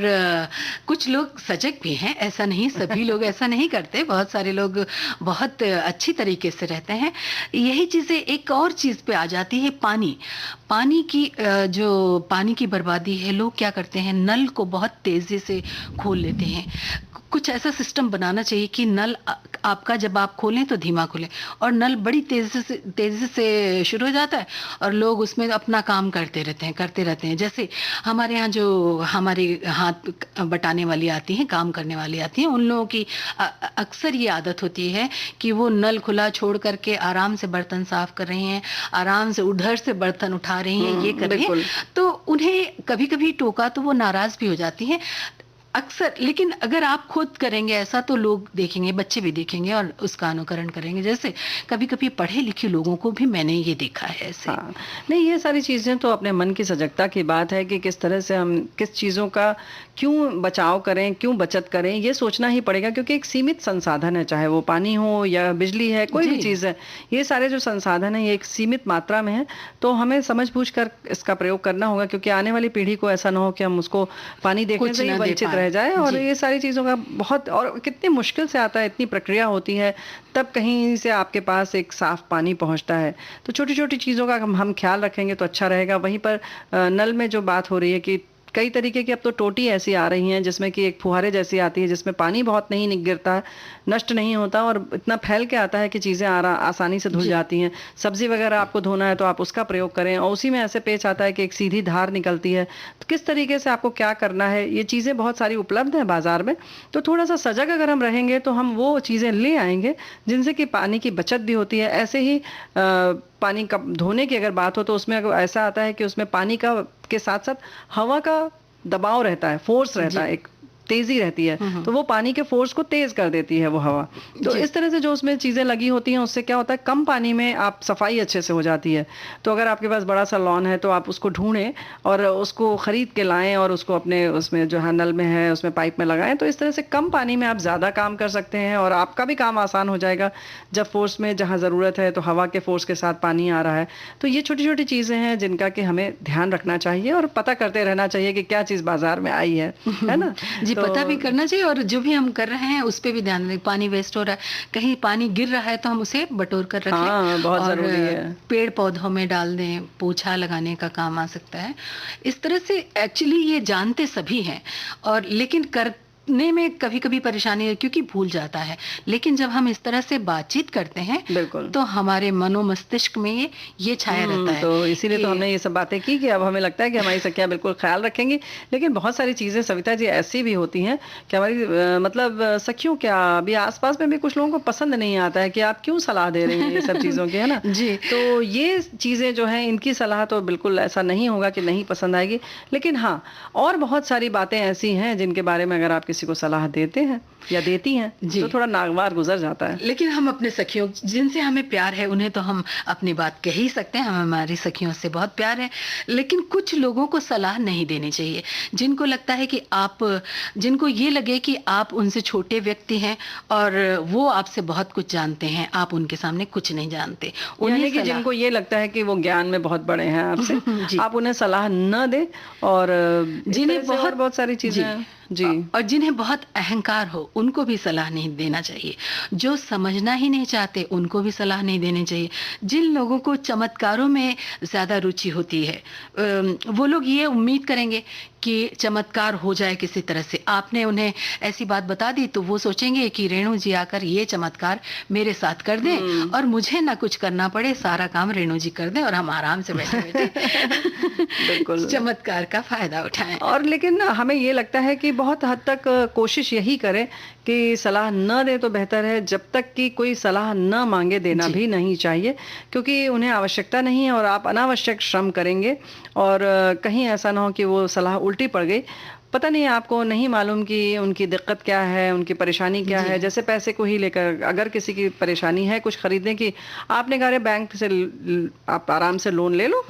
कुछ लोग सजग भी हैं, ऐसा नहीं, सभी लोग ऐसा नहीं करते, बहुत सारे लोग बहुत अच्छी तरीके से रहते हैं। यही चीज़ें एक और चीज़ पे आ जाती है, पानी की जो पानी की बर्बादी है। लोग क्या करते हैं, नल को बहुत तेज़ी से खोल लेते हैं। कुछ ऐसा सिस्टम बनाना चाहिए कि नल आपका जब आप खोलें तो धीमा खोलें, और नल बड़ी तेज़ी से शुरू हो जाता है और लोग उसमें अपना काम करते रहते हैं। जैसे हमारे यहाँ जो हमारे हाथ बटाने वाली आती हैं, काम करने वाली आती हैं, उन लोगों की अक्सर ये आदत होती है कि वो नल खुला छोड़ करके आराम से बर्तन साफ कर रही हैं, आराम से उधर से बर्तन उठा रही हैं, ये कर रही हैं। तो उन्हें कभी कभी टोका तो वो नाराज़ भी हो जाती हैं अक्सर। लेकिन अगर आप खुद करेंगे ऐसा तो लोग देखेंगे, बच्चे भी देखेंगे और उसका अनुकरण करेंगे। जैसे कभी कभी पढ़े लिखे लोगों को भी मैंने ये देखा है ऐसे। हाँ। नहीं, ये सारी चीज़ें तो अपने मन की सजगता की बात है कि किस तरह से हम किस चीज़ों का क्यों बचाव करें, क्यों बचत करें, ये सोचना ही पड़ेगा। क्योंकि एक सीमित संसाधन है, चाहे वो पानी हो या बिजली है, कोई भी चीज़ है, ये सारे जो संसाधन है ये एक सीमित मात्रा में है। तो हमें समझ बूझ कर इसका प्रयोग करना होगा, क्योंकि आने वाली पीढ़ी को ऐसा ना हो कि हम उसको पानी देखने से ही वंचित रह जाए। और ये सारी चीज़ों का बहुत, और कितनी मुश्किल से आता है, इतनी प्रक्रिया होती है, तब कहीं से आपके पास एक साफ पानी पहुंचता है। तो छोटी छोटी चीज़ों का हम ख्याल रखेंगे तो अच्छा रहेगा। वहीं पर नल में जो बात हो रही है कि कई तरीके की अब तो टोटी ऐसी आ रही हैं जिसमें कि एक फुहारे जैसी आती है, जिसमें पानी बहुत नहीं गिरता है, नष्ट नहीं होता और इतना फैल के आता है कि चीज़ें आसानी से धुल जाती हैं। सब्जी वगैरह आपको धोना है तो आप उसका प्रयोग करें, और उसी में ऐसे पेच आता है कि एक सीधी धार निकलती है। तो किस तरीके से आपको क्या करना है, ये चीज़ें बहुत सारी उपलब्ध हैं बाजार में। तो थोड़ा सा सजग अगर हम रहेंगे तो हम वो चीज़ें ले आएंगे जिनसे कि पानी की बचत भी होती है। ऐसे ही पानी का धोने की अगर बात हो तो उसमें अगर ऐसा आता है कि उसमें पानी का के साथ साथ हवा का दबाव रहता है, फोर्स रहता है, एक तेजी रहती है, तो वो पानी के फोर्स को तेज कर देती है वो हवा। तो इस तरह से जो उसमें चीजें लगी होती हैं उससे क्या होता है, कम पानी में आप सफाई अच्छे से हो जाती है। तो अगर आपके पास बड़ा सा लॉन है तो आप उसको ढूंढें और उसको खरीद के लाएं और उसको अपने उसमें जो है नल में है उसमें पाइप में लगाएं। तो इस तरह से कम पानी में आप ज्यादा काम कर सकते हैं और आपका भी काम आसान हो जाएगा। जब फोर्स में जहां जरूरत है तो हवा के फोर्स के साथ पानी आ रहा है। तो ये छोटी छोटी चीजें हैं जिनका कि हमें ध्यान रखना चाहिए और पता करते रहना चाहिए कि क्या चीज बाजार में आई है ना। जी, पता भी करना चाहिए और जो भी हम कर रहे हैं उस पे भी ध्यान दें। पानी वेस्ट हो रहा है, कहीं पानी गिर रहा है तो हम उसे बटोर कर रखें। हाँ, बहुत और जरूरी है। पेड़ पौधों में डाल दें, पोछा लगाने का काम आ सकता है। इस तरह से एक्चुअली ये जानते सभी हैं और लेकिन करने में कभी कभी परेशानी है क्योंकि भूल जाता है। लेकिन जब हम इस तरह से बातचीत करते हैं बिल्कुल, तो हमारे मनो मस्तिष्क में ये छाया रहता है। तो इसीलिए तो हमने ये सब बातें की कि अब हमें लगता है कि हमारी सखियां बिल्कुल ख्याल रखेंगी। लेकिन बहुत सारी चीजें सविता जी ऐसी भी होती हैं कि हमारी मतलब सखियों क्या अभी आसपास में भी कुछ लोगों को पसंद नहीं आता है कि आप क्यों सलाह दे रही हैं ये सब चीजों की, है ना। जी, तो ये चीजें जो हैं इनकी सलाह तो बिल्कुल ऐसा नहीं होगा कि नहीं पसंद आएगी। लेकिन हाँ, और बहुत सारी बातें ऐसी हैं जिनके बारे में अगर आप किसी को सलाह देते हैं या देती हैं तो थोड़ा नागवार गुजर जाता है। लेकिन हम अपने सखियों जिनसे हमें प्यार है उन्हें तो हम अपनी बात कह ही सकते हैं। हमें हमारी सखियों से बहुत प्यार है। लेकिन कुछ लोगों को सलाह नहीं देनी चाहिए जिनको लगता है कि जिनको ये लगे कि आप उनसे छोटे व्यक्ति हैं और वो आपसे बहुत कुछ जानते हैं, आप उनके सामने कुछ नहीं जानते। यानी कि जिनको ये लगता है कि वो ज्ञान में बहुत बड़े हैं आपसे, आप उन्हें सलाह न दें। और जिन्हें बहुत सारी चीजें जी, और जिन्हें बहुत अहंकार हो उनको भी सलाह नहीं देना चाहिए। जो समझना ही नहीं चाहते उनको भी सलाह नहीं देनी चाहिए। जिन लोगों को चमत्कारों में ज़्यादा रुचि होती है वो लोग ये उम्मीद करेंगे कि चमत्कार हो जाए किसी तरह से। आपने उन्हें ऐसी बात बता दी तो वो सोचेंगे कि रेणु जी आकर ये चमत्कार मेरे साथ कर दें और मुझे ना कुछ करना पड़े, सारा काम रेणु जी कर दें और हम आराम से बैठे बैठे बिल्कुल चमत्कार का फायदा उठाएं। और लेकिन हमें ये लगता है कि बहुत हद तक कोशिश यही करें कि सलाह न दे तो बेहतर है। जब तक कि कोई सलाह न मांगे देना भी नहीं चाहिए, क्योंकि उन्हें आवश्यकता नहीं है और आप अनावश्यक श्रम करेंगे और कहीं ऐसा ना हो कि वो सलाह उल्टी पड़ गई। पता नहीं, आपको नहीं मालूम कि उनकी दिक्कत क्या है, उनकी परेशानी क्या है। जैसे पैसे को ही लेकर अगर किसी की परेशानी है कुछ खरीदने की, आपने कहा बैंक से आप आराम से लोन ले लो,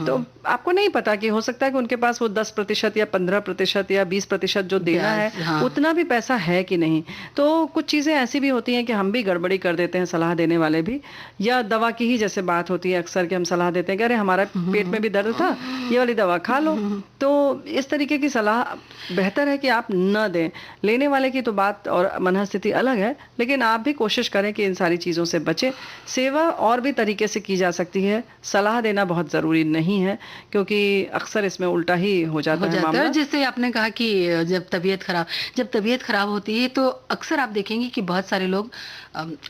तो आपको नहीं पता कि हो सकता है कि उनके पास वो 10% या 15% या 20% जो देना है उतना भी पैसा है कि नहीं। तो कुछ चीजें ऐसी भी होती हैं कि हम भी गड़बड़ी कर देते हैं, सलाह देने वाले भी। या दवा की ही जैसे बात होती है अक्सर कि हम सलाह देते हैं कि अरे हमारा पेट में भी दर्द था, ये वाली दवा खा लो। तो इस तरीके की सलाह बेहतर है कि आप न दें। लेने वाले की तो बात और मनःस्थिति अलग है, लेकिन आप भी कोशिश करें कि इन सारी चीज़ों से बचें। सेवा और भी तरीके से की जा सकती है, सलाह देना बहुत ज़रूरी नहीं है, क्योंकि अक्सर इसमें उल्टा ही हो जाता है मामला। जैसे आपने कहा कि जब तबीयत खराब होती है तो अक्सर आप देखेंगे कि बहुत सारे लोग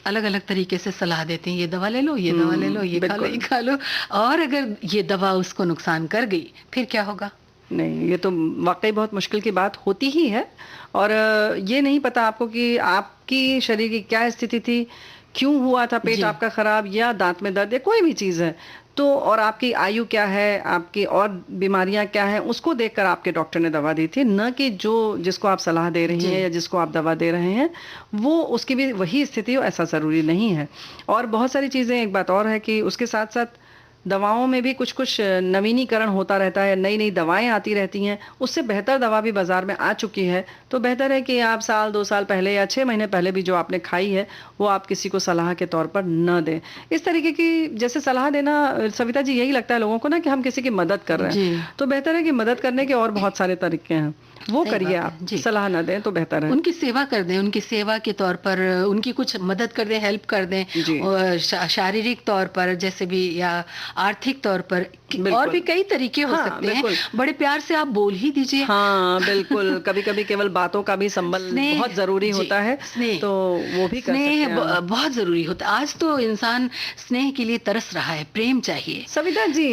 अलग अलग तरीके से सलाह देते हैं। ये दवा ले लो, ये दवा ले लो, ये खा लो, ये खा लो। और अगर ये दवा उसको नुकसान कर गई फिर क्या होगा? नहीं, ये तो वाकई बहुत मुश्किल की बात होती ही है। और ये नहीं पता आपको कि आपकी शरीर की क्या स्थिति थी, क्यों हुआ था पेट आपका खराब, या दांत में दर्द, या कोई भी चीज़ है तो, और आपकी आयु क्या है, आपकी और बीमारियां क्या हैं, उसको देखकर आपके डॉक्टर ने दवा दी थी, न कि जिसको आप सलाह दे रही हैं या जिसको आप दवा दे रहे हैं वो उसकी भी वही स्थिति हो, ऐसा ज़रूरी नहीं है। और बहुत सारी चीज़ें, एक बात और है कि उसके साथ साथ दवाओं में भी कुछ कुछ नवीनीकरण होता रहता है, नई नई दवाएं आती रहती हैं, उससे बेहतर दवा भी बाजार में आ चुकी है। तो बेहतर है कि आप साल 2 साल पहले या 6 महीने पहले भी जो आपने खाई है वो आप किसी को सलाह के तौर पर न दें। इस तरीके की जैसे सलाह देना सविता जी, यही लगता है लोगों को ना कि हम किसी की मदद कर रहे हैं, तो बेहतर है कि मदद करने के और बहुत सारे तरीके हैं। वो सही करिए बात आप, है, जी। सलाह ना दें तो बेहतर है। उनकी सेवा कर दें, उनकी सेवा के तौर पर उनकी कुछ मदद कर दें, हेल्प कर दें, जी। और शारीरिक तौर पर जैसे भी, या आर्थिक तौर पर, और बिल्कुल। भी कई तरीके हो हाँ, सकते हैं। बिल्कुल। बड़े प्यार से आप बोल ही दीजिए। हाँ बिल्कुल, कभी कभी केवल बातों का भी संबल स्नेह, बहुत जरूरी जी, होता है, स्नेह, तो वो भी कर सकते स्नेह हैं आप। बहुत जरूरी होता है। आज तो इंसान स्नेह के लिए तरस रहा है, प्रेम चाहिए। सविता जी,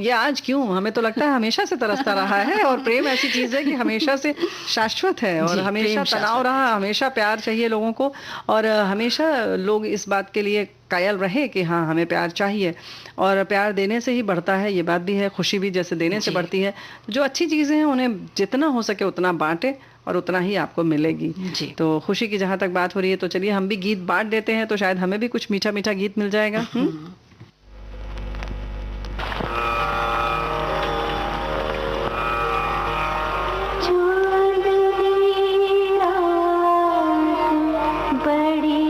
ये आज क्यों, हमें तो लगता है हमेशा से तरसता रहा है, और प्रेम ऐसी चीज है कि हमेशा से शाश्वत है, और जी, हमेशा प्रेम तनाव शाश्वत रहा, हमेशा प्यार चाहिए लोगों को, और हमेशा लोग इस बात के लिए कायल रहे कि हाँ हमें प्यार चाहिए, और प्यार देने से ही बढ़ता है, ये बात भी है। खुशी भी जैसे देने से जी। बढ़ती है। जो अच्छी चीजें हैं उन्हें जितना हो सके उतना बांटे, और उतना ही आपको मिलेगी। जी। तो खुशी की जहां तक बात हो रही है, तो चलिए हम भी गीत बांट देते हैं, तो शायद हमें भी कुछ मीठा मीठा गीत मिल जाएगा। चांद की रात बड़ी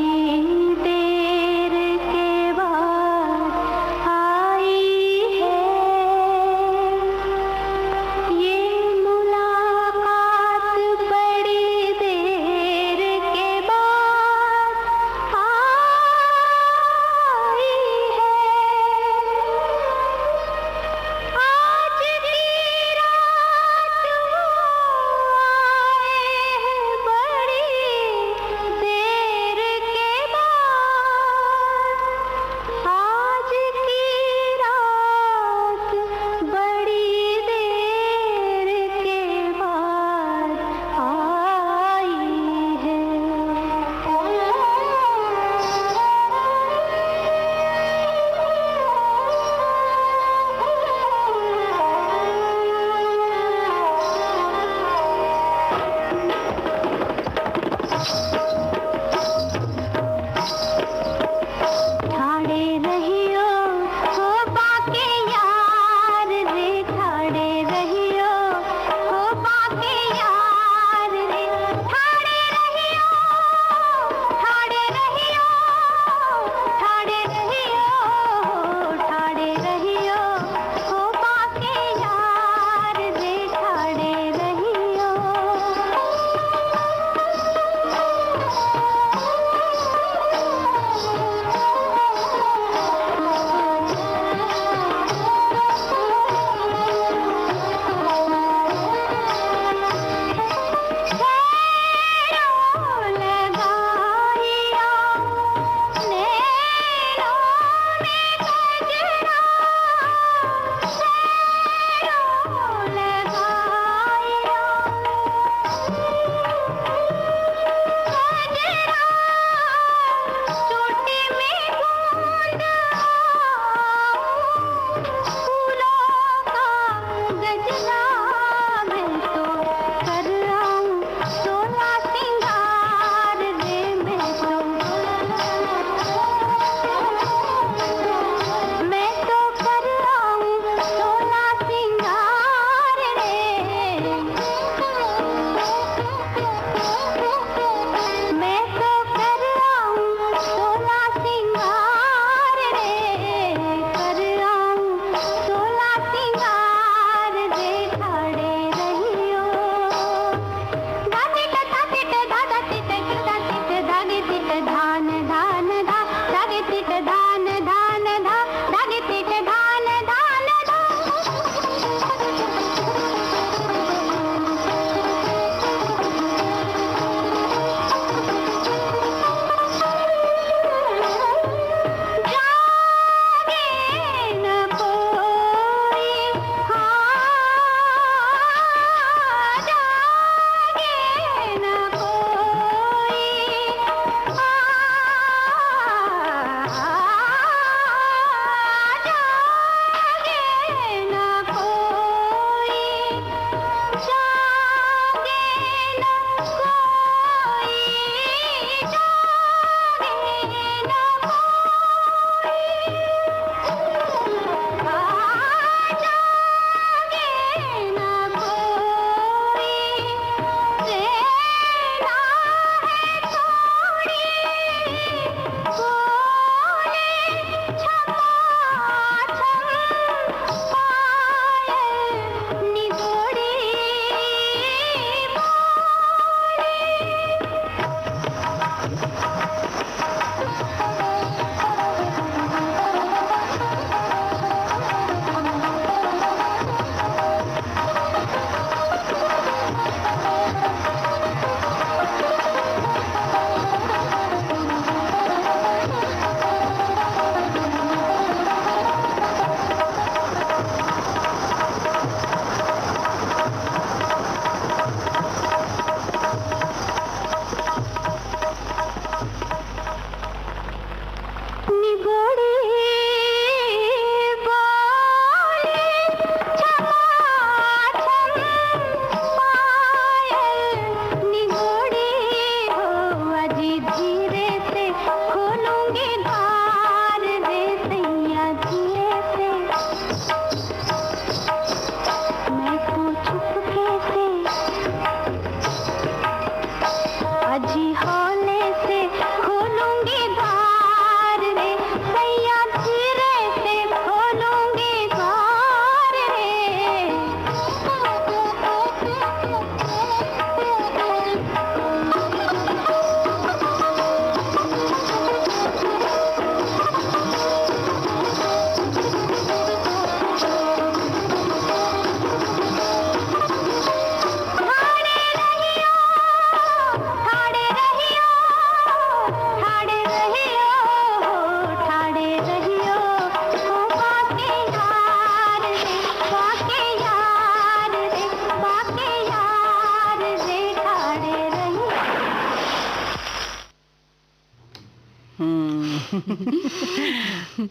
देर के बाद आई है, ये मुलाकात बड़ी देर के बाद आई है।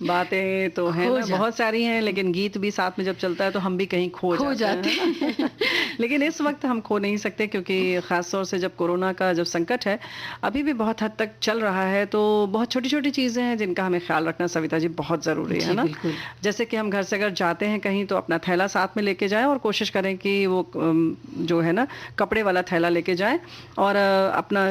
बातें तो हैं खो ना, बहुत सारी हैं, लेकिन गीत भी साथ में जब चलता है तो हम भी कहीं खो जाते हैं। लेकिन इस वक्त हम खो नहीं सकते, क्योंकि खास तौर से जब कोरोना का जब संकट है अभी भी बहुत हद तक चल रहा है, तो बहुत छोटी छोटी चीजें हैं जिनका हमें ख्याल रखना सविता जी बहुत जरूरी है जी, ना। बिल्कुल। जैसे कि हम घर से अगर जाते हैं कहीं तो अपना थैला साथ में लेके जाएं, और कोशिश करें कि वो जो है ना कपड़े वाला थैला लेके जाएं, और अपना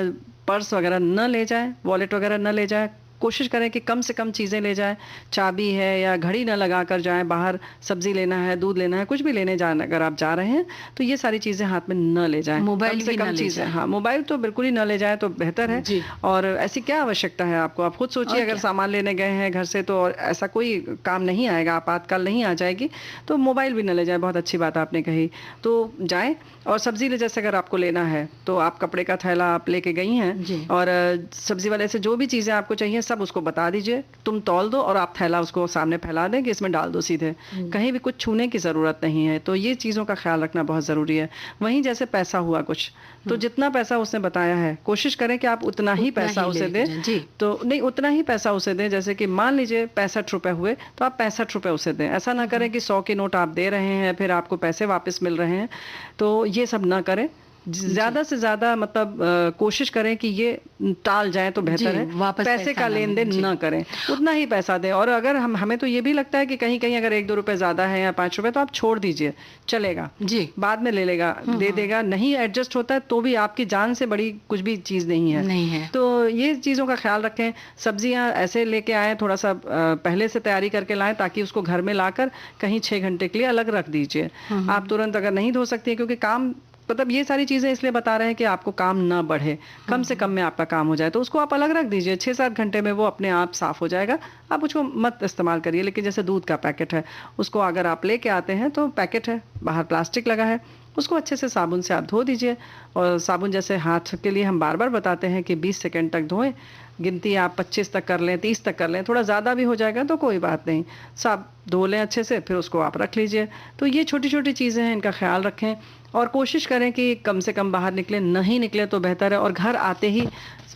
पर्स वगैरह न ले जाएं, वॉलेट वगैरह न ले जाएं। कोशिश करें कि कम से कम चीज़ें ले जाएं, चाबी है या घड़ी न लगा कर जाएं, बाहर सब्जी लेना है, दूध लेना है, कुछ भी लेने जाना अगर आप जा रहे हैं तो ये सारी चीज़ें हाथ में न ले जाएं। मोबाइल कम से भी न कम ले चीज़ें, जाएं। हाँ मोबाइल तो बिल्कुल ही न ले जाएं तो बेहतर है। जी। और ऐसी क्या आवश्यकता है आपको, आप खुद सोचिए, और अगर क्या? सामान लेने गए हैं घर से तो और ऐसा कोई काम नहीं आएगा, आपातकाल नहीं आ जाएगी, तो मोबाइल भी न ले जाए, बहुत अच्छी बात आपने कही। तो जाएं, और सब्जी ले, जैसे अगर आपको लेना है तो आप कपड़े का थैला आप लेके गई हैं, जी। और सब्जी वाले से जो भी चीज़ें आपको चाहिए सब उसको बता दीजिए, तुम तौल दो और आप थैला उसको सामने फैला दें कि इसमें डाल दो सीधे, कहीं भी कुछ छूने की ज़रूरत नहीं है। तो ये चीज़ों का ख्याल रखना बहुत ज़रूरी है। वहीं जैसे पैसा हुआ कुछ, तो जितना पैसा उसने बताया है कोशिश करें कि आप उतना ही उतना पैसा ही उसे लेके दें। जाएं, जी। तो नहीं, उतना ही पैसा उसे दें, जैसे कि मान लीजिए 65 रुपए हुए तो आप 65 रुपए उसे दें। ऐसा ना करें कि 100 के नोट आप दे रहे हैं फिर आपको पैसे वापस मिल रहे हैं, तो ये सब ना करें। ज्यादा से ज्यादा मतलब कोशिश करें कि ये टाल जाए तो बेहतर जी, है, वापस पैसे पैसा का ना लेन देन मिले, जी। ना करें, उतना ही पैसा दें। और अगर हमें तो ये भी लगता है कि कहीं कहीं अगर 1-2 रुपए ज्यादा है या 5 रुपए तो आप छोड़ दीजिए, चलेगा, जी। बाद में ले लेगा, दे देगा। नहीं एडजस्ट होता है तो भी आपकी जान से बड़ी कुछ भी चीज नहीं है। नहीं है। तो ये चीज़ों का ख्याल रखें। सब्जियां ऐसे लेके आए, थोड़ा सा पहले से तैयारी करके लाएं, ताकि उसको घर में लाकर कहीं 6 घंटे के लिए अलग रख दीजिए। आप तुरंत अगर नहीं धो सकती है, क्योंकि काम, मतलब ये सारी चीज़ें इसलिए बता रहे हैं कि आपको काम ना बढ़े, कम से कम में आपका काम हो जाए, तो उसको आप अलग रख दीजिए। 6-7 घंटे में वो अपने आप साफ हो जाएगा, आप उसको मत इस्तेमाल करिए। लेकिन जैसे दूध का पैकेट है, उसको अगर आप लेके आते हैं तो पैकेट है, बाहर प्लास्टिक लगा है, उसको अच्छे से साबुन से आप धो दीजिए। और साबुन जैसे हाथ के लिए हम बार बार बताते हैं कि 20 सेकंड तक धोएं, गिनती आप 25 तक कर लें, 30 तक कर लें, थोड़ा ज़्यादा भी हो जाएगा तो कोई बात नहीं, सब धो लें अच्छे से, फिर उसको आप रख लीजिए। तो ये छोटी छोटी चीज़ें हैं, इनका ख्याल रखें और कोशिश करें कि कम से कम बाहर निकले, नहीं निकले तो बेहतर है। और घर आते ही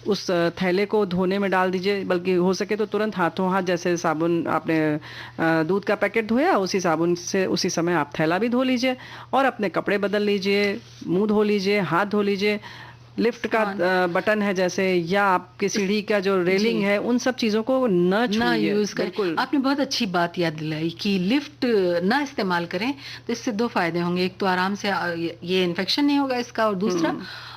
उस थैले को धोने में डाल दीजिए, बल्कि हो सके तो तुरंत हाथों हाथ, जैसे साबुन आपने दूध का पैकेट धोया उसी साबुन से उसी समय आप थैला भी धो लीजिए, और अपने कपड़े बदल लीजिए, मुंह धो लीजिए, हाथ धो लीजिए। लिफ्ट का बटन है जैसे, या आपकी सीढ़ी का जो रेलिंग है, उन सब चीज़ों को न ना छूइए। यूज करें। बिल्कुल। आपने बहुत अच्छी बात याद दिलाई कि लिफ्ट ना इस्तेमाल करें, तो इससे 2 फायदे होंगे। एक तो आराम से ये इन्फेक्शन नहीं होगा इसका, और दूसरा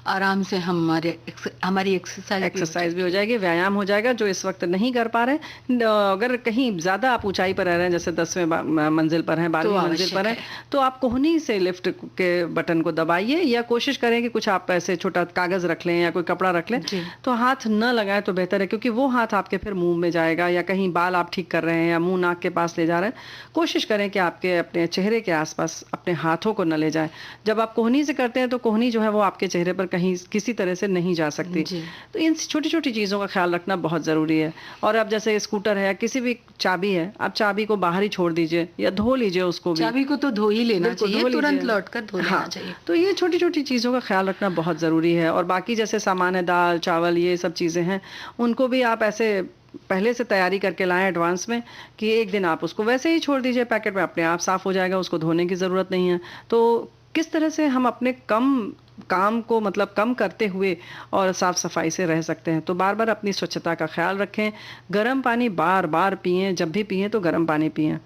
आराम से हमारी एक्सरसाइज भी हो जाएगी, व्यायाम हो जाएगा, जो इस वक्त नहीं कर पा रहे हैं। अगर कहीं ज़्यादा आप ऊंचाई पर रह रहे हैं, जैसे 10वें मंजिल पर हैं, 12वीं मंजिल पर हैं, तो आप कोहनी से लिफ्ट के बटन को दबाइए, या कोशिश करें कि कुछ आप ऐसे छोटा कागज़ रख लें या कोई कपड़ा रख लें, तो हाथ न लगाएं तो बेहतर है, क्योंकि वो हाथ आपके फिर मुंह में जाएगा, या कहीं बाल आप ठीक कर रहे हैं या मुंह नाक के पास ले जा रहे हैं। कोशिश करें कि आपके अपने चेहरे के आसपास अपने हाथों को न ले जाएं। जब आप कोहनी से करते हैं तो कोहनी जो है वो आपके चेहरे पर कहीं किसी तरह से नहीं जा सकती। तो इन छोटी छोटी चीज़ों का ख्याल रखना बहुत ज़रूरी है। और अब जैसे स्कूटर है या किसी भी चाबी है, आप चाबी को बाहर ही छोड़ दीजिए या धो लीजिए उसको भी। चाबी को तो धो ही लेना बिल्कुल, चाहिए, धो लीजिए। तुरंत लौटकर धो लेना चाहिए। तो ये छोटी छोटी चीज़ों का ख्याल रखना बहुत ज़रूरी है। और बाकी जैसे सामान है, दाल चावल, ये सब चीज़ें हैं, उनको भी आप ऐसे पहले से तैयारी करके लाएं एडवांस में, कि एक दिन आप उसको वैसे ही छोड़ दीजिए पैकेट में, अपने आप साफ़ हो जाएगा, उसको धोने की ज़रूरत नहीं है। तो किस तरह से हम अपने काम को मतलब कम करते हुए और साफ सफाई से रह सकते हैं, तो बार बार अपनी स्वच्छता का ख्याल रखें। गर्म पानी बार बार पिएं, जब भी पिएं तो गर्म पानी पिएं,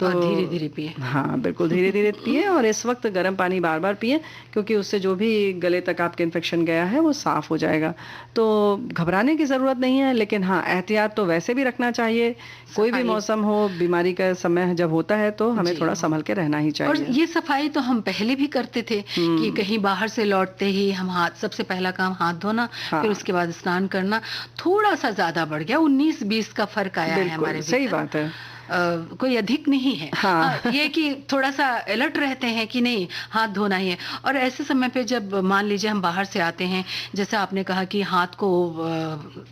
तो धीरे धीरे पिए। हाँ बिल्कुल, धीरे धीरे पिए। और इस वक्त गर्म पानी बार बार पिए, क्योंकि उससे जो भी गले तक आपके इन्फेक्शन गया है वो साफ हो जाएगा। तो घबराने की ज़रूरत नहीं है, लेकिन हाँ एहतियात तो वैसे भी रखना चाहिए। कोई भी मौसम हो, बीमारी का समय जब होता है तो हमें थोड़ा संभल के रहना ही चाहिए। और ये सफाई तो हम पहले भी करते थे कि कहीं बाहर से लौटते ही हम हाथ, सबसे पहला काम हाथ धोना, फिर उसके बाद स्नान करना। थोड़ा सा ज्यादा बढ़ गया, 19-20 का फर्क आया है हमारे भीतर। सही बात है। कोई अधिक नहीं है। हाँ। ये कि थोड़ा सा अलर्ट रहते हैं कि नहीं हाथ धोना ही है। और ऐसे समय पे जब मान लीजिए हम बाहर से आते हैं, जैसे आपने कहा कि हाथ को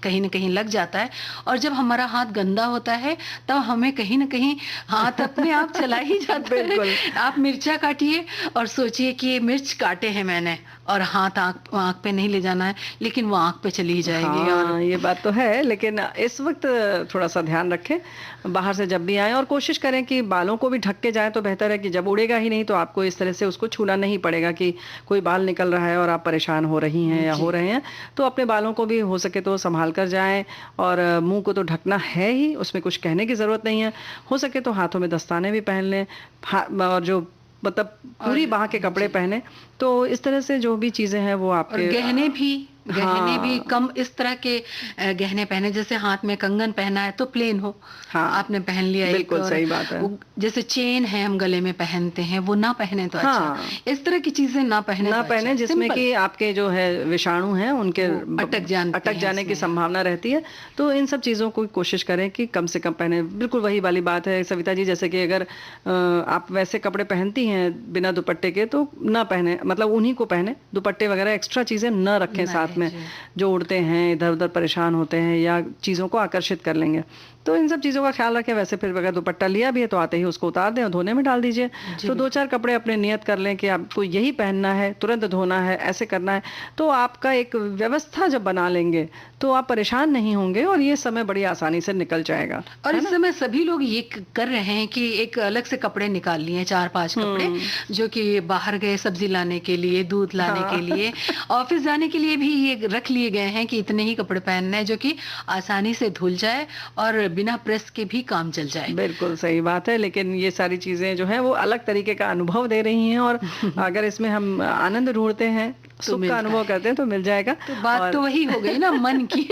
कहीं ना कहीं लग जाता है, और जब हमारा हाथ गंदा होता है तब हमें कहीं ना कहीं हाथ अपने आप चला ही जाता है। आप मिर्चा काटिए और सोचिए कि ये मिर्च काटे हैं मैंने, और हाथ आँख पे नहीं ले जाना है, लेकिन वो आँख पे चली ही जाएगी। हाँ, और ये बात तो है, लेकिन इस वक्त थोड़ा सा ध्यान रखें बाहर से जब भी आए, और कोशिश करें कि बालों को भी ढक के जाएं तो बेहतर है। कि जब उड़ेगा ही नहीं तो आपको इस तरह से उसको छूना नहीं पड़ेगा कि कोई बाल निकल रहा है और आप परेशान हो रही हैं या हो रहे हैं। तो अपने बालों को भी हो सके तो संभाल कर जाएं, और मुंह को तो ढकना है ही, उसमें कुछ कहने की ज़रूरत नहीं है। हो सके तो हाथों में दस्ताने भी पहन लें, और जो मतलब पूरी बाह के कपड़े पहने। तो इस तरह से जो भी चीज़ें हैं वो और आपके गहने भी हाँ। कम इस तरह के गहने पहने, जैसे हाथ में कंगन पहना है तो प्लेन हो। हाँ, आपने पहन लिया एक, बिल्कुल और सही बात है। वो जैसे चेन है हम गले में पहनते हैं वो ना पहने तो हाँ। अच्छा। इस तरह की चीजें ना पहने ना तो पहने अच्छा। जिसमें सिंपल। कि आपके जो है विषाणु हैं उनके वो अटक अटक जाने की इसमें। संभावना रहती है। तो इन सब चीज़ों को कोशिश करें कि कम से कम पहने। बिल्कुल वही वाली बात है सविता जी, जैसे कि अगर आप वैसे कपड़े पहनती हैं बिना दुपट्टे के तो ना पहने, मतलब उन्हीं को पहने, दुपट्टे वगैरह एक्स्ट्रा चीज़ें न रखें ना साथ में, जी। जो उड़ते हैं इधर उधर परेशान होते हैं या चीज़ों को आकर्षित कर लेंगे। तो इन सब चीज़ों का ख्याल रखें। वैसे फिर अगर दुपट्टा लिया भी है तो आते ही उसको उतार दें और धोने में डाल दीजिए। जी, तो दो चार कपड़े अपने नियत कर लें कि आपको यही पहनना है, तुरंत धोना है, ऐसे करना है। तो आपका एक व्यवस्था जब बना लेंगे तो आप परेशान नहीं होंगे और ये समय बड़ी आसानी से निकल जाएगा। और इस समय सभी लोग ये कर रहे हैं कि एक अलग से कपड़े निकाल लिए, 4-5 कपड़े, जो कि बाहर गए सब्जी लाने के लिए, दूध लाने हाँ। के लिए, ऑफिस जाने के लिए भी ये रख लिए गए हैं कि इतने ही कपड़े पहनने हैं, जो कि आसानी से धुल जाए और बिना प्रेस के भी काम चल जाए। बिल्कुल सही बात है, लेकिन ये सारी चीजें जो हैं वो अलग तरीके का अनुभव दे रही हैं, और अगर इसमें हम आनंद ढूंढते हैं, सुख का मिलता अनुभव करते हैं तो मिल जाएगा। तो बात तो वही हो गई ना मन की।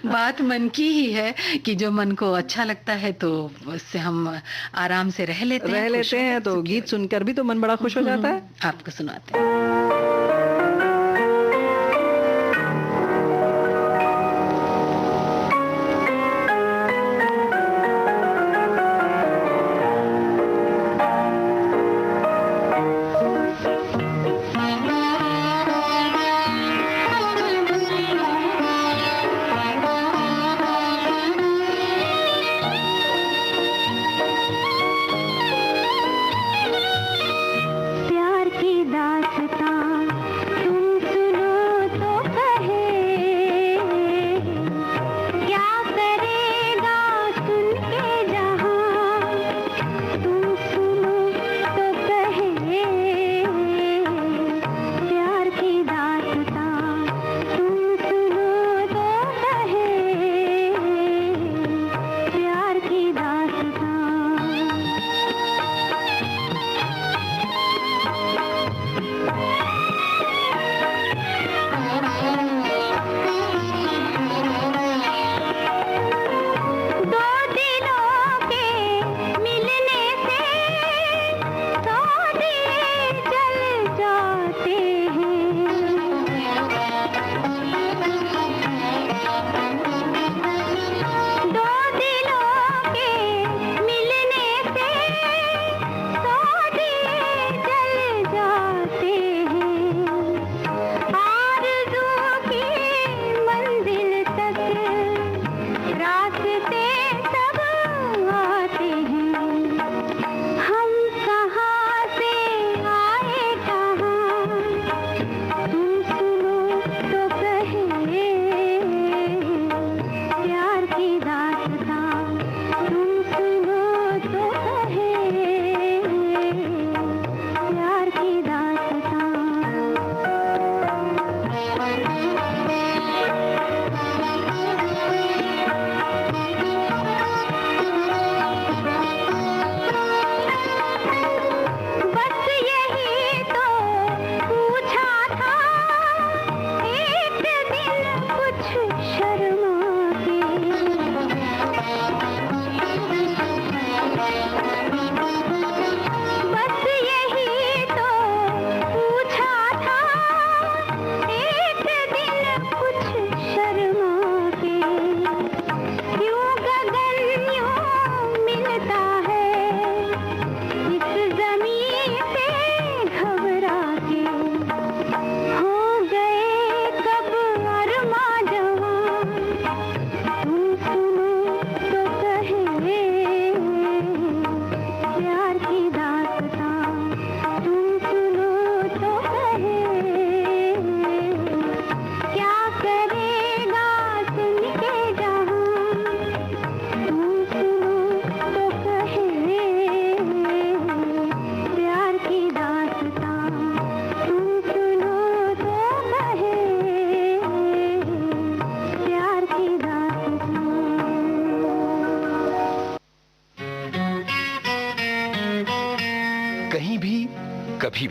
बात मन की ही है कि जो मन को अच्छा लगता है तो उससे हम आराम से रह लेते हैं। तो गीत सुनकर भी तो मन बड़ा खुश हो जाता है। आपको सुनाते हैं। प्यार की दास्तां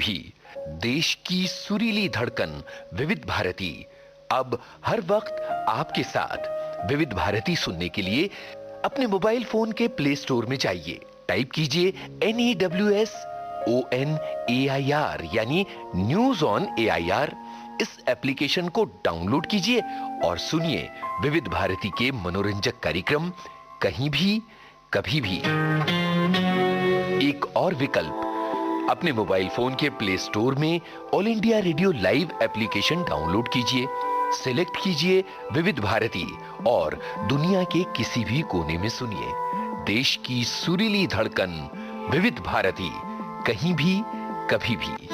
भी देश की सुरीली धड़कन विविध भारती अब हर वक्त आपके साथ। विविध भारती सुनने के लिए अपने मोबाइल फोन के प्ले स्टोर में जाइए, टाइप कीजिए NEWSONAIR यानी न्यूज ऑन AIR। इस एप्लीकेशन को डाउनलोड कीजिए और सुनिए विविध भारती के मनोरंजक कार्यक्रम कहीं भी कभी भी। एक और विकल्प, अपने मोबाइल फोन के प्ले स्टोर में all India radio live application download कीजिए, सिलेक्ट कीजिए विविध भारती और दुनिया के किसी भी कोने में सुनिए देश की सुरीली धड़कन विविध भारती, कहीं भी कभी भी।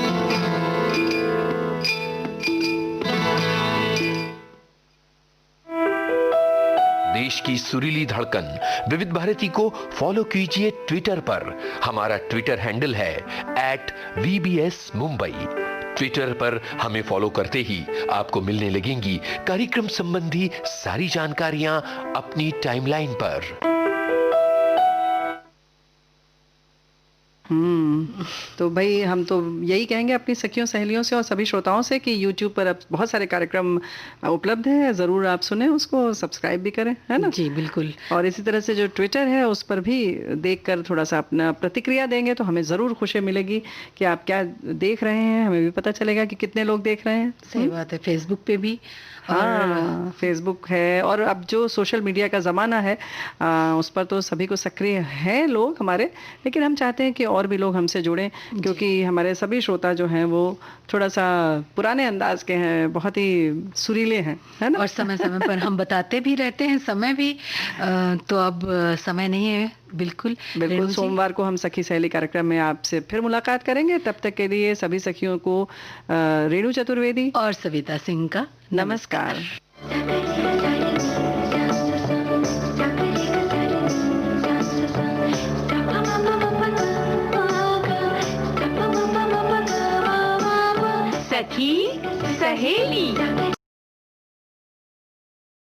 देश की सुरीली धड़कन विविध भारती को फॉलो कीजिए ट्विटर पर। हमारा ट्विटर हैंडल है @VBS मुंबई। ट्विटर पर हमें फॉलो करते ही आपको मिलने लगेंगी कार्यक्रम संबंधी सारी जानकारियां अपनी टाइमलाइन पर। तो भाई हम तो यही कहेंगे अपनी सखियों सहेलियों से और सभी श्रोताओं से कि YouTube पर अब बहुत सारे कार्यक्रम उपलब्ध है, जरूर आप सुने, उसको सब्सक्राइब भी करें, है ना? जी बिल्कुल। और इसी तरह से जो ट्विटर है उस पर भी देखकर थोड़ा सा अपना प्रतिक्रिया देंगे तो हमें ज़रूर खुशी मिलेगी कि आप क्या देख रहे हैं, हमें भी पता चलेगा कि कितने लोग देख रहे हैं। सही बात है। फेसबुक पे भी हाँ, फेसबुक है और अब जो सोशल मीडिया का ज़माना है उस पर तो सभी को सक्रिय हैं लोग हमारे, लेकिन हम चाहते हैं कि और भी लोग हमसे जुड़ें क्योंकि हमारे सभी श्रोता जो हैं वो थोड़ा सा पुराने अंदाज के हैं, बहुत ही सुरीले हैं, है ना? और समय समय पर हम बताते भी रहते हैं, समय भी तो अब समय नहीं है। बिल्कुल बिल्कुल। सोमवार को हम सखी सहेली कार्यक्रम में आपसे फिर मुलाकात करेंगे। तब तक के लिए सभी सखियों को रेणु चतुर्वेदी और सविता सिंह का नमस्कार। सखी सहेली।